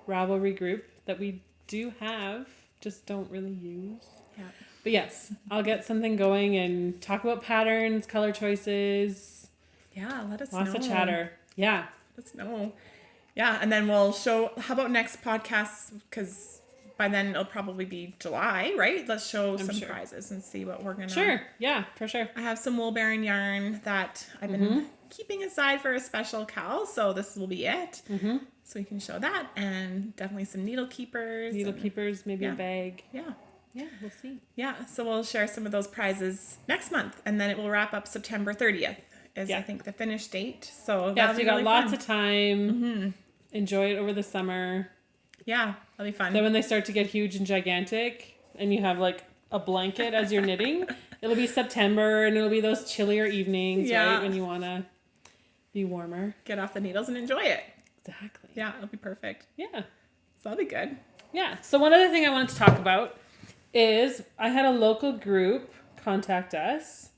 Ravelry group that we do have, just don't really use. Yeah. But yes, I'll get something going and talk about patterns, color choices. Yeah, let us know. Lots of chatter. Yeah. Let's know. Yeah, and then we'll show, how about next podcast, because by then it'll probably be July, right? Let's show some prizes and see what we're going to... Sure, yeah, for sure. I have some wool bearing yarn that I've been keeping aside for a special cowl, so this will be it. Mm-hmm. So you can show that, and definitely some needle keepers. Maybe a bag. Yeah. Yeah, we'll see. Yeah, so we'll share some of those prizes next month, and then it will wrap up September 30th. I think the finish date. So so you got really lots of time. Mm-hmm. Enjoy it over the summer. Yeah, that'll be fun. Then when they start to get huge and gigantic, and you have like a blanket as you're knitting, it'll be September and it'll be those chillier evenings, right? When you want to be warmer. Get off the needles and enjoy it. Exactly. Yeah, it'll be perfect. Yeah. So that'll be good. Yeah. So one other thing I wanted to talk about is I had a local group contact us.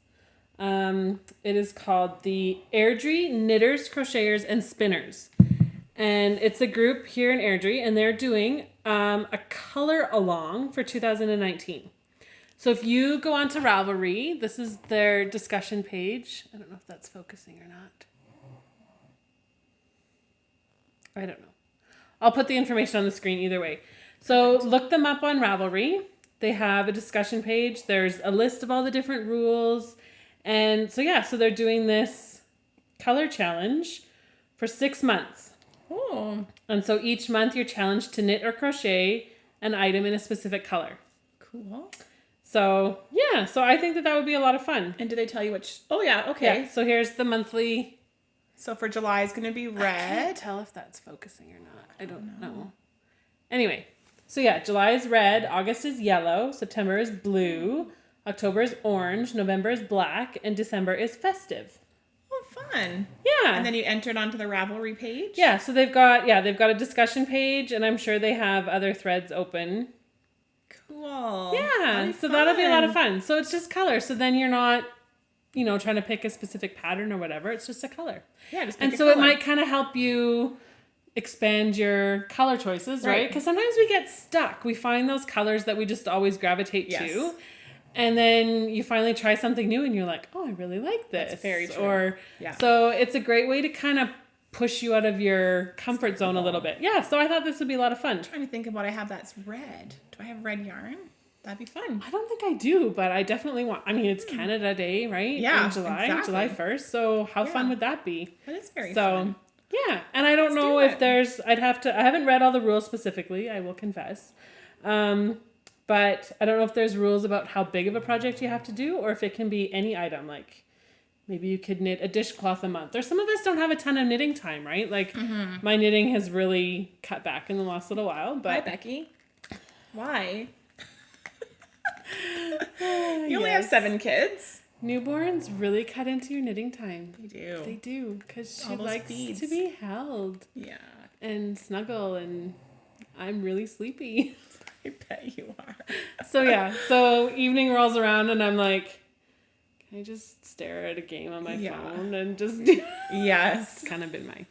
It is called the Airdrie Knitters, Crocheters, and Spinners. And it's a group here in Airdrie, and they're doing a color along for 2019. So if you go on to Ravelry, this is their discussion page. I don't know if that's focusing or not. I don't know. I'll put the information on the screen either way. So look them up on Ravelry. They have a discussion page. There's a list of all the different rules. And so, yeah, so they're doing this color challenge for 6 months. Oh. And so each month you're challenged to knit or crochet an item in a specific color. Cool. So, yeah, so I think that would be a lot of fun. And do they tell you which? Oh, yeah, okay. Yeah, so here's the monthly. So for July is going to be red. I can't tell if that's focusing or not. I don't know. Anyway, so yeah, July is red, August is yellow, September is blue, October is orange, November is black, and December is festive. Oh, fun. Yeah. And then you entered onto the Ravelry page? Yeah, so they've got a discussion page, and I'm sure they have other threads open. Cool. Yeah, so that'll be a lot of fun. So it's just color. So then you're not, trying to pick a specific pattern or whatever. It's just a color. Yeah, just pick and a so color. it might kind of help you expand your color choices, right? Because sometimes we get stuck. We find those colors that we just always gravitate to. And then you finally try something new and you're like, oh, I really like this. That's very true. Or, so it's a great way to kind of push you out of your comfort zone a little bit. Yeah, so I thought this would be a lot of fun. I'm trying to think of what I have that's red. Do I have red yarn? That'd be fun. I don't think I do, but I definitely want. I mean, it's Canada Day, right? Yeah, in July, exactly. July 1st. So how fun would that be? That is very fun. Yeah, and I don't know if there's. I haven't read all the rules specifically. I will confess, but I don't know if there's rules about how big of a project you have to do, or if it can be any item. Like maybe you could knit a dishcloth a month, or some of us don't have a ton of knitting time, right? Like my knitting has really cut back in the last little while. But hi, Becky. Why? You only have 7 kids. Newborns really cut into your knitting time. They do. They do, because she likes to be held. Yeah. And snuggle, and I'm really sleepy. I bet you are. So evening rolls around, and I'm like, can I just stare at a game on my phone and just... Yes. It's kind of been my...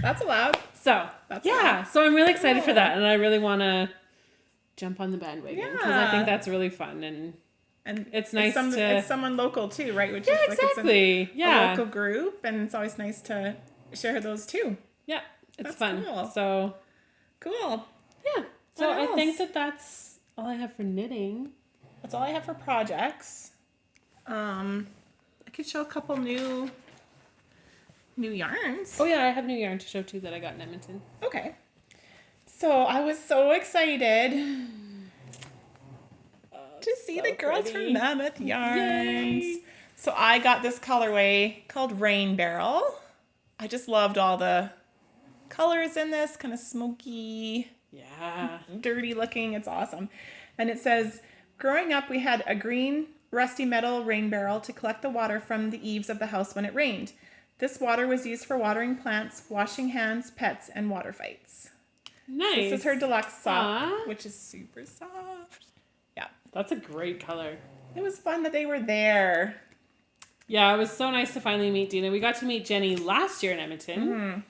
That's allowed. So, so I'm really excited for that, and I really want to jump on the bandwagon, because I think that's really fun, and it's nice it's someone local too, right? Which is exactly. It's a local group, and it's always nice to share those too. Yeah, it's fun. Cool. So cool. Yeah. So I think that's all I have for knitting. That's all I have for projects. I could show a couple new yarns. Oh yeah, I have new yarn to show too that I got in Edmonton. Okay. So I was so excited to see the girls from Mammoth Yarns. Yay. So I got this colorway called Rain Barrel. I just loved all the colors in this, kind of smoky, dirty looking. It's awesome. And it says, growing up, we had a green rusty metal rain barrel to collect the water from the eaves of the house when it rained. This water was used for watering plants, washing hands, pets, and water fights. Nice. This is her deluxe sock, which is super soft. Yeah. That's a great color. It was fun that they were there. Yeah, it was so nice to finally meet Dina. We got to meet Jenny last year in Edmonton,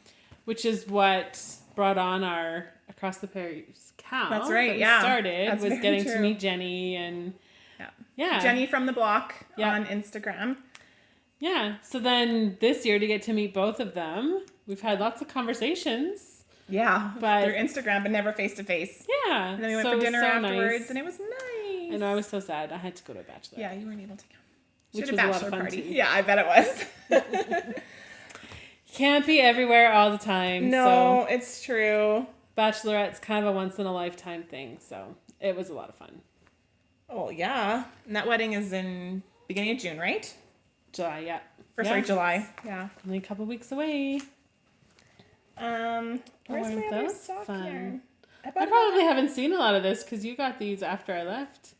which is what brought on our Across the Prairies cow. That's right, Started was getting to meet Jenny and Jenny from the block on Instagram. Yeah, so then this year to get to meet both of them, we've had lots of conversations. Yeah, but through Instagram, but never face to face. Yeah. And then we went for dinner afterwards, and it was nice. I know, I was so sad. I had to go to a bachelor. Yeah, you weren't able to come. Which was a lot of fun too. Yeah, I bet it was. Can't be everywhere all the time. No, it's true. Bachelorette's kind of a once in a lifetime thing, so it was a lot of fun. Oh yeah, and that wedding is in beginning of June, right? July, yeah. Sorry, July. Yeah. Only a couple weeks away. Where's my other sock yarn? I probably haven't seen a lot of this because you got these after I left.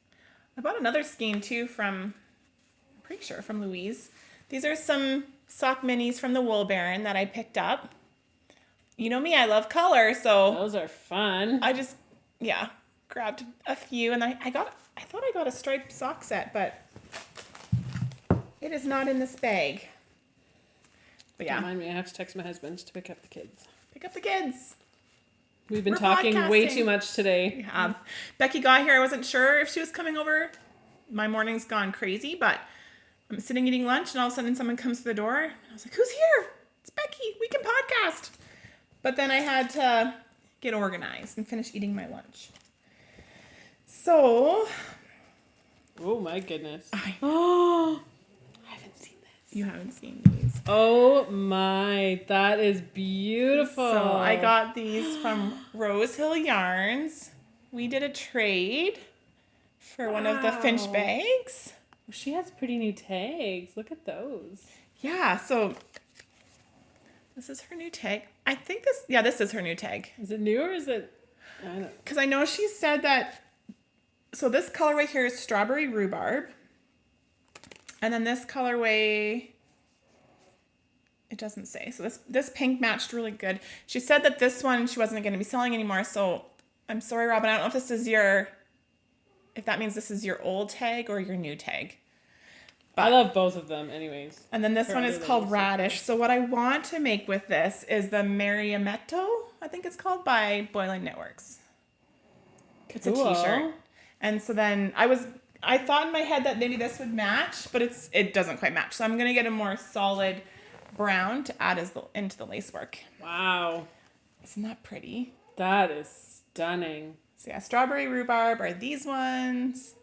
I bought another skein too I'm pretty sure from Louise. These are some sock minis from the Wool Baron that I picked up. You know me, I love color, so those are fun. I just, grabbed a few, and I thought I got a striped sock set, but it is not in this bag. But yeah. Remind me, I have to text my husband to pick up the kids. Pick up the kids. We've been talking way too much today. We have. Becky got here. I wasn't sure if she was coming over. My morning's gone crazy, but I'm sitting eating lunch, and all of a sudden someone comes to the door. And I was like, who's here? It's Becky. We can podcast. But then I had to get organized and finish eating my lunch. So. Oh, my goodness. I haven't seen this. You haven't seen these. Oh, my. That is beautiful. So I got these from Rose Hill Yarns. We did a trade for one of the Finch bags. She has pretty new tags. Look at those. Yeah, so this is her new tag. I think this is her new tag. Is it new or is it? I don't know. Because I know she said that, so this colorway here is Strawberry Rhubarb. And then this colorway, it doesn't say. So this pink matched really good. She said that this one she wasn't going to be selling anymore. So I'm sorry, Robin. I don't know if if that means this is your old tag or your new tag. But I love both of them anyways. And then this one is called Radish. So what I want to make with this is the Mariametto, I think it's called, by Boiling Knitworks. It's a t-shirt. And so then I thought in my head that maybe this would match, but it doesn't quite match. So I'm going to get a more solid brown to add into the lace work. Wow. Isn't that pretty? That is stunning. So yeah, Strawberry Rhubarb are these ones.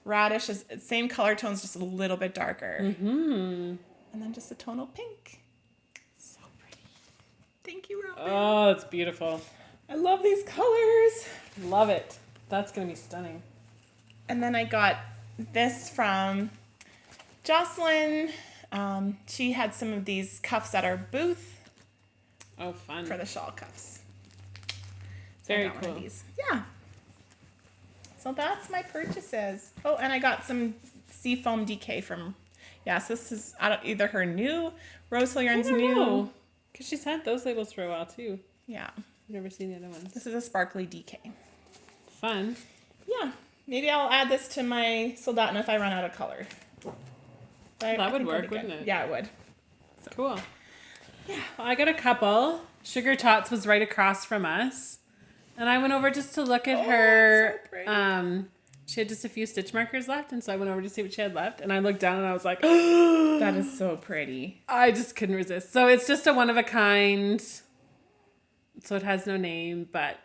Radish is same color tones, just a little bit darker. Mm-hmm. And then just a tonal pink. So pretty. Thank you, Robin. Oh, it's beautiful. I love these colors. Love it. That's going to be stunning. And then I got this from Jocelyn. She had some of these cuffs at our booth. Oh, fun. For the shawl cuffs. So very cool. Yeah. So that's my purchases. Oh, and I got some Seafoam DK from, so this is either her new, Rose Hill Yarns new. Because she's had those labels for a while too. Yeah. I've never seen the other ones. This is a sparkly DK. Fun. Yeah. Maybe I'll add this to my Soldotna if I run out of color. That would work, wouldn't it? Yeah, it would. So. Cool. Yeah. Well, I got a couple. Sugar Tots was right across from us. And I went over just to look at her. So pretty. She had just a few stitch markers left, and so I went over to see what she had left. And I looked down and I was like, that is so pretty. I just couldn't resist. So it's just a one of a kind. So it has no name, but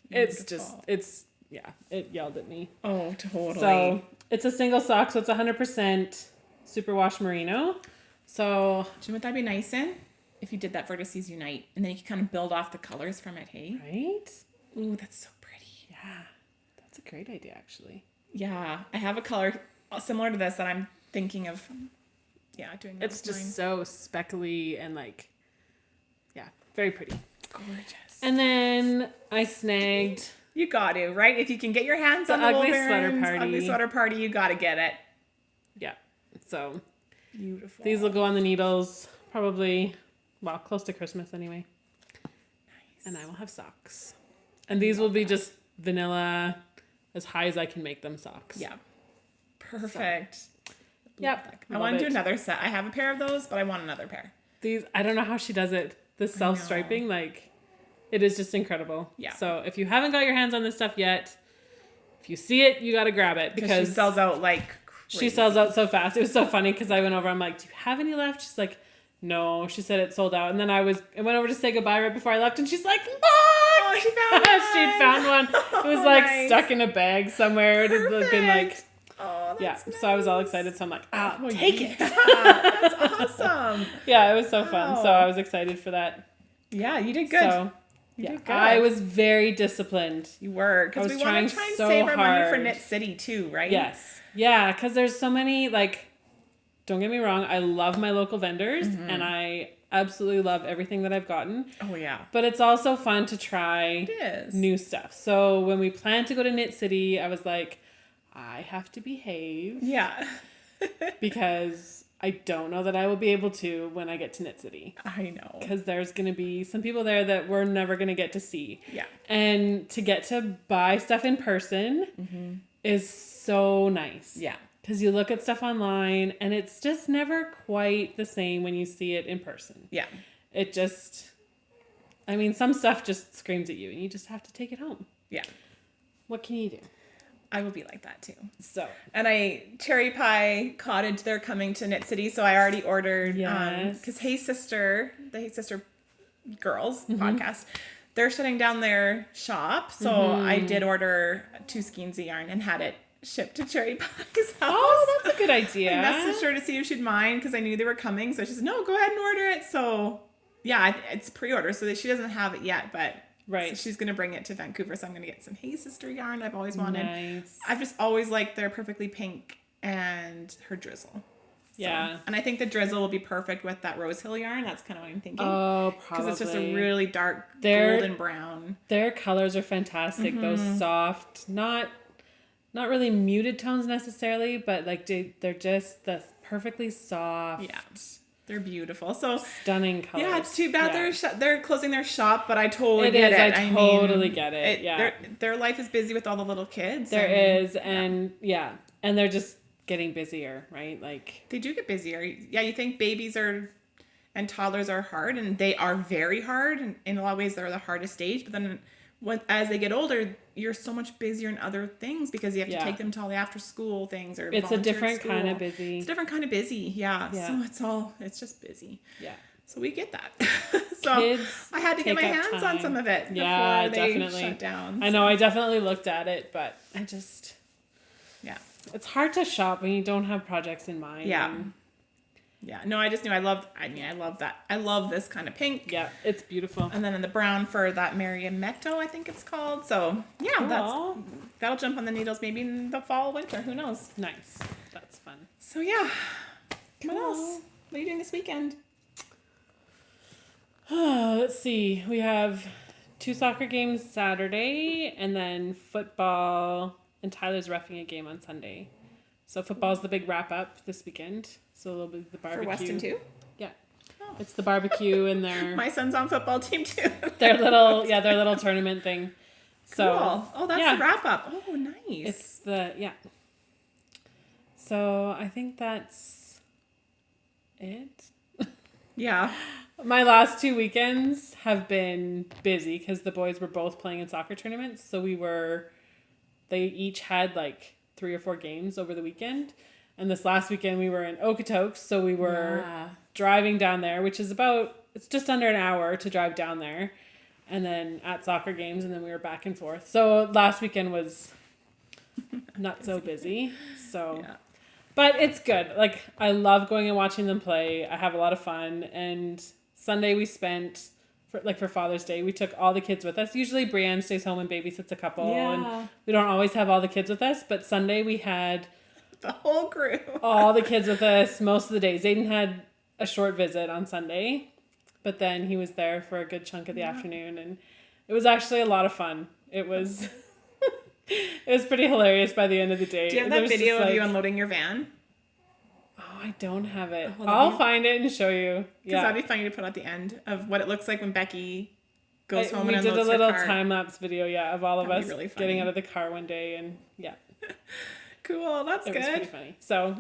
Beautiful. it yelled at me. Oh, totally. So it's a single sock, so it's 100% superwash merino. So do you know what that'd be nice in? If you did that Vertices Unite, and then you could kind of build off the colors from it, hey? Right? Ooh, that's so pretty. Yeah. That's a great idea, actually. Yeah. I have a color similar to this that I'm thinking of, doing that. It's just so speckly and very pretty. Gorgeous. And then I snagged... You got to, right? If you can get your hands on the Ugly Sweater Party. Ugly Sweater Party, you got to get it. Yeah. So... Beautiful. These will go on the needles probably... Well, close to Christmas anyway. Nice. And I will have socks. And these will be just vanilla, as high as I can make them socks. Yeah. Perfect. So, yep. I want to do another set. I have a pair of those, but I want another pair. These, I don't know how she does it. This self-striping, it is just incredible. Yeah. So if you haven't got your hands on this stuff yet, if you see it, you got to grab it. Because she sells out like crazy. She sells out so fast. It was so funny because I went over, I'm like, do you have any left? She's like, no. She said it sold out. And then I went over to say goodbye right before I left, and she's like, look! Oh, she found one. She'd found one. It was stuck in a bag somewhere. It had been that's nice. So I was all excited. So I'm like, take it. That's awesome. Yeah, it was so fun. So I was excited for that. Yeah, you did good. So, you did good. I was very disciplined. You were. Because we want to try and save our money for Knit City too, right? Yes. Yeah, because there's so many, don't get me wrong, I love my local vendors and I absolutely love everything that I've gotten. Oh, yeah. But it's also fun to try new stuff. So when we planned to go to Knit City, I was like, I have to behave. Yeah. Because I don't know that I will be able to when I get to Knit City. I know. Because there's going to be some people there that we're never going to get to see. Yeah. And to get to buy stuff in person is so nice. Yeah. Because you look at stuff online and it's just never quite the same when you see it in person. Yeah. It just, I mean, some stuff just screams at you and you just have to take it home. Yeah. What can you do? I will be like that too. So. And Cherry Pie Cottage, they're coming to Knit City, so I already ordered, because Hey Sister, the Hey Sister Girls podcast, they're shutting down their shop, so I did order 2 skeins of yarn and had it shipped to Cherry Pie's house. Oh, that's a good idea. I messaged her to see if she'd mind because I knew they were coming. So she said, no, go ahead and order it. So yeah, it's pre-order. So that she doesn't have it yet, but so she's going to bring it to Vancouver. So I'm going to get some Hey Sister yarn I've always wanted. Nice. I've just always liked their Perfectly Pink and her drizzle. Yeah. And I think the drizzle will be perfect with that Rose Hill yarn. That's kind of what I'm thinking. Oh, probably. Because it's just a really dark golden brown. Their colors are fantastic. Those soft, not really muted tones necessarily, but like they're just the perfectly soft. Yeah. They're beautiful. So stunning colors. Yeah, it's too bad they're closing their shop, but I totally get it. I totally get it. Yeah. Their life is busy with all the little kids. There is, and and they're just getting busier, right? Like they do get busier. Yeah, you think babies and toddlers are hard, and they are very hard, and in a lot of ways they're the hardest stage, but then as they get older, you're so much busier in other things because you have to take them to all the after school things or it's a different kind of busy. It's a different kind of busy. Yeah. So it's just busy. Yeah. So we get that. So kids I had to get my hands on some of it before they shut down. I know. I definitely looked at it, but I just it's hard to shop when you don't have projects in mind. Yeah. Yeah, no, I just knew I love that. I love this kind of pink. Yeah, it's beautiful. And then in the brown for that Marionetto, I think it's called. So, yeah, cool. That'll jump on the needles maybe in the fall, winter. Who knows? Nice. That's fun. So, yeah. Cool. What else? What are you doing this weekend? Let's see. We have 2 soccer games Saturday and then football and Tyler's roughing a game on Sunday. So football's the big wrap up this weekend. So it'll be the barbecue. For Weston too? Yeah. Oh. It's the barbecue and their... My son's on football team too. their little tournament thing. So, cool. Oh, that's the wrap up. Oh, nice. It's So I think that's it. Yeah. My last 2 weekends have been busy because the boys were both playing in soccer tournaments. So they each had like 3 or 4 games over the weekend. And this last weekend we were in Okotoks, so we were driving down there, which is it's just under an hour to drive down there, and then at soccer games, and then we were back and forth. So last weekend was not so busy. So, but it's good. Like I love going and watching them play. I have a lot of fun. And Sunday we spent for Father's Day, we took all the kids with us. Usually Brienne stays home and babysits a couple, and we don't always have all the kids with us. But Sunday we had the whole crew. All the kids with us most of the days. Zayden had a short visit on Sunday, but then he was there for a good chunk of the afternoon, and it was actually a lot of fun. It was it was pretty hilarious by the end of the day. Do you have that video of you unloading your van? Oh, I don't have it. I'll find it and show you. Because that'd be funny to put at the end of what it looks like when Becky goes home and unloads her car. We did a little time-lapse video, of all of us really getting out of the car one day, and Cool, that's good. It was pretty funny. So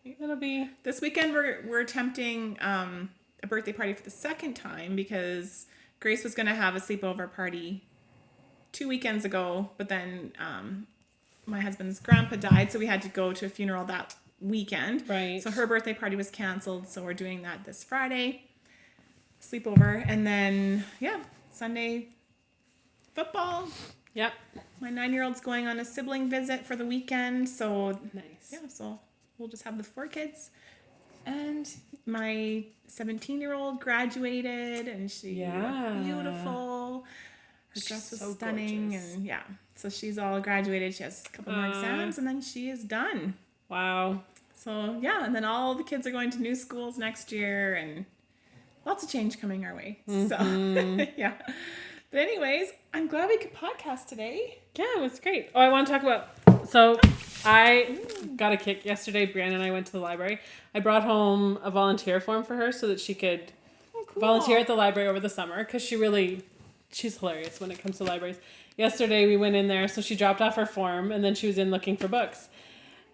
it'll be this weekend. We're attempting a birthday party for the second time because Grace was going to have a sleepover party 2 weekends ago, but then my husband's grandpa died, so we had to go to a funeral that weekend. Right. So her birthday party was canceled, so we're doing that this Friday. Sleepover, and then Sunday football. Yep. My 9-year-old's going on a sibling visit for the weekend, so nice. Yeah, so we'll just have the 4 kids. And my 17-year-old graduated, and she looked beautiful. Her dress was stunning, gorgeous. And so she's all graduated. She has a couple more exams, and then she is done. Wow. So, yeah, and then all the kids are going to new schools next year, and lots of change coming our way. So, yeah. But anyways, I'm glad we could podcast today. Yeah, it was great. Oh, I want to talk about... So, I got a kick yesterday. Brianna and I went to the library. I brought home a volunteer form for her so that she could volunteer at the library over the summer, because she's hilarious when it comes to libraries. Yesterday, we went in there, so she dropped off her form, and then she was in looking for books.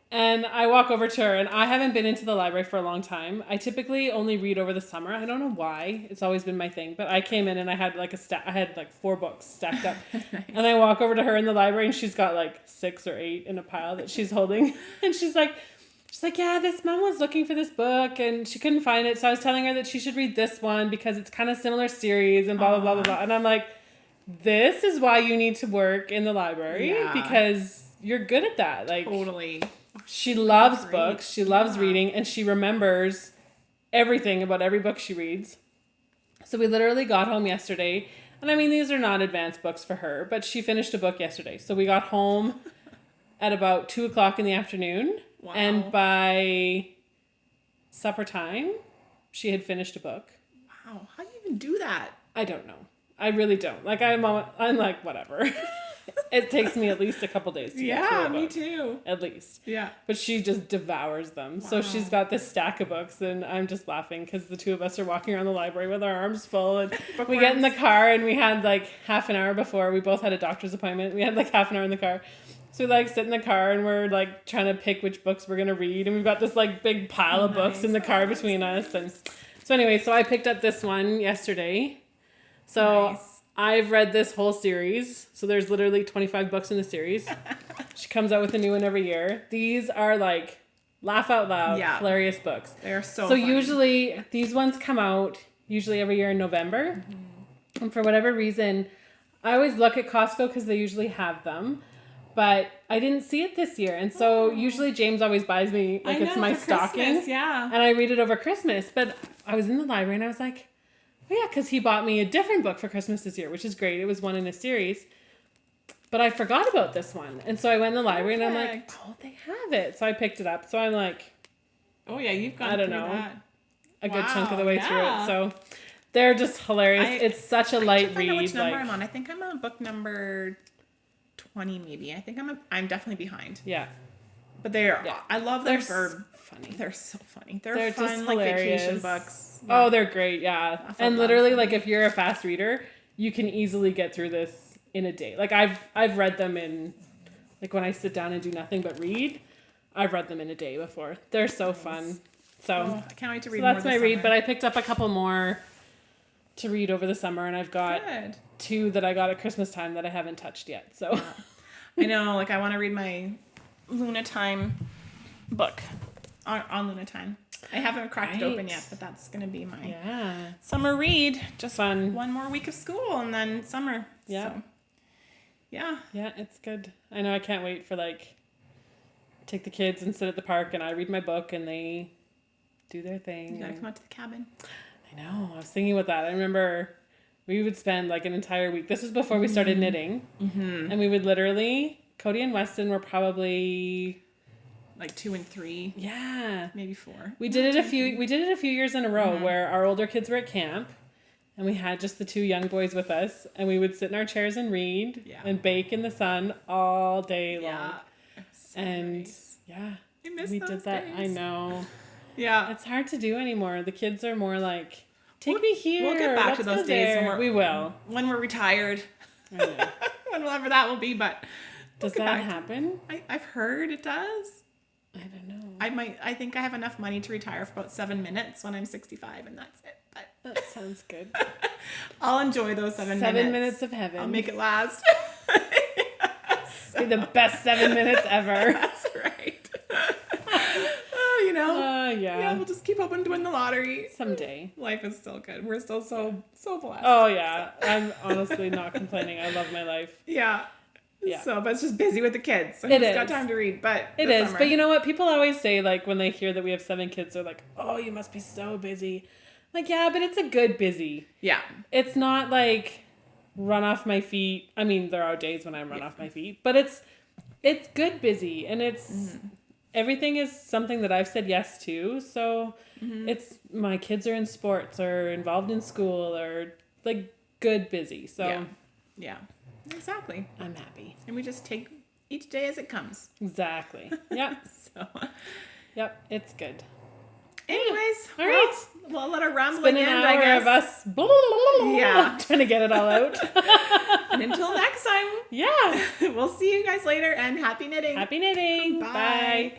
And I walk over to her, and I haven't been into the library for a long time. I typically only read over the summer. I don't know why. It's always been my thing. But I came in and I had like 4 books stacked up. Nice. And I walk over to her in the library, and she's got like 6 or 8 in a pile that she's holding. And she's like, yeah, this mom was looking for this book and she couldn't find it. So I was telling her that she should read this one because it's kind of similar series and blah, blah, blah, blah, blah. And I'm like, this is why you need to work in the library, because you're good at that. Like, totally. She loves books. She loves reading, and she remembers everything about every book she reads. So we literally got home yesterday, and I mean, these are not advanced books for her, but she finished a book yesterday. So we got home at about 2:00 in the afternoon, and by supper time, she had finished a book. Wow, how do you even do that? I don't know. I really don't. Like, I'm like, whatever. It takes me at least a couple days to get through a book. Yeah, me too. At least. Yeah. But she just devours them. Wow. So she's got this stack of books, and I'm just laughing because the two of us are walking around the library with our arms full, and we get in the car, and we had like half an hour before. We both had a doctor's appointment. We had like half an hour in the car. So we like sit in the car, and we're like trying to pick which books we're going to read. And we've got this like big pile of books in the car between us. And so anyway, so I picked up this one yesterday. So I've read this whole series. So there's literally 25 books in the series. She comes out with a new one every year. These are like laugh out loud, hilarious books. They're so funny. Usually these ones come out usually every year in November. Mm-hmm. And for whatever reason, I always look at Costco because they usually have them. But I didn't see it this year. And so usually James always buys me, like, it's my stocking. Christmas, yeah. And I read it over Christmas. But I was in the library and I was like, oh yeah, because he bought me a different book for Christmas this year, which is great. It was one in a series. But I forgot about this one. And so I went in the library and I'm like, oh, they have it. So I picked it up. So I'm like, oh yeah, you've gone through that. A good chunk of the way through it. So they're just hilarious. It's such a light read. I don't know which number I'm on. I think I'm on book number 20 maybe. I think I'm definitely behind. Yeah. But I love them. They're funny. They're so funny. They're fun, just like vacation books. Yeah. Oh, they're great. Yeah. And literally, like, if you're a fast reader, you can easily get through this in a day. Like, I've read them in, like, when I sit down and do nothing but read, I've read them in a day before. They're so fun. So I can't wait to read more. So that's my read, but I picked up a couple more to read over the summer, and I've got 2 that I got at Christmas time that I haven't touched yet. So I know, like, I want to read my Luna Time book on Luna Time. I haven't cracked it open yet, but that's going to be my summer read. Just fun. One more week of school and then summer. Yeah. So, yeah. Yeah, it's good. I know, I can't wait for, like, take the kids and sit at the park and I read my book and they do their thing. You got to come out to the cabin. I know. I was thinking about that. I remember we would spend like an entire week. This was before we started knitting. Mm-hmm. And we would literally, Cody and Weston were probably like 2 and 3. Yeah. Maybe 4. We did it a few years in a row where our older kids were at camp and we had just the 2 young boys with us and we would sit in our chairs and read and bake in the sun all day long. So and nice. I miss we those did that. days. I know. Yeah. It's hard to do anymore. The kids are more like, take me here. We'll get back to those days we will. When we're retired. I know. Whenever that will be, but does that happen? I've heard it does. I don't know. I think I have enough money to retire for about 7 minutes when I'm 65 and that's it. But that sounds good. I'll enjoy those 7 minutes. 7 minutes of heaven. I'll make it last. Be the best 7 minutes ever. That's right. Yeah, we'll just keep hoping to win the lottery. Someday. Life is still good. We're still so blessed. Oh, yeah. So. I'm honestly not complaining. I love my life. Yeah. So, but it's just busy with the kids. So who's got time to read, but it is. Summer. But you know what? People always say, like, when they hear that we have 7 kids, they're like, oh, you must be so busy. Like, yeah, but it's a good busy. Yeah. It's not like run off my feet. I mean, there are days when I'm run off my feet, but it's good busy and it's everything is something that I've said yes to. So it's my kids are in sports or involved in school or like good busy. So yeah, exactly. I'm happy. And we just take each day as it comes. Exactly. Yep. So, yep, it's good. Anyways, all right. We'll let our rambling end, I guess. Of us blah, blah, blah, blah, yeah. trying to get it all out. And until next time. Yeah. We'll see you guys later and happy knitting. Happy knitting. Bye. Bye.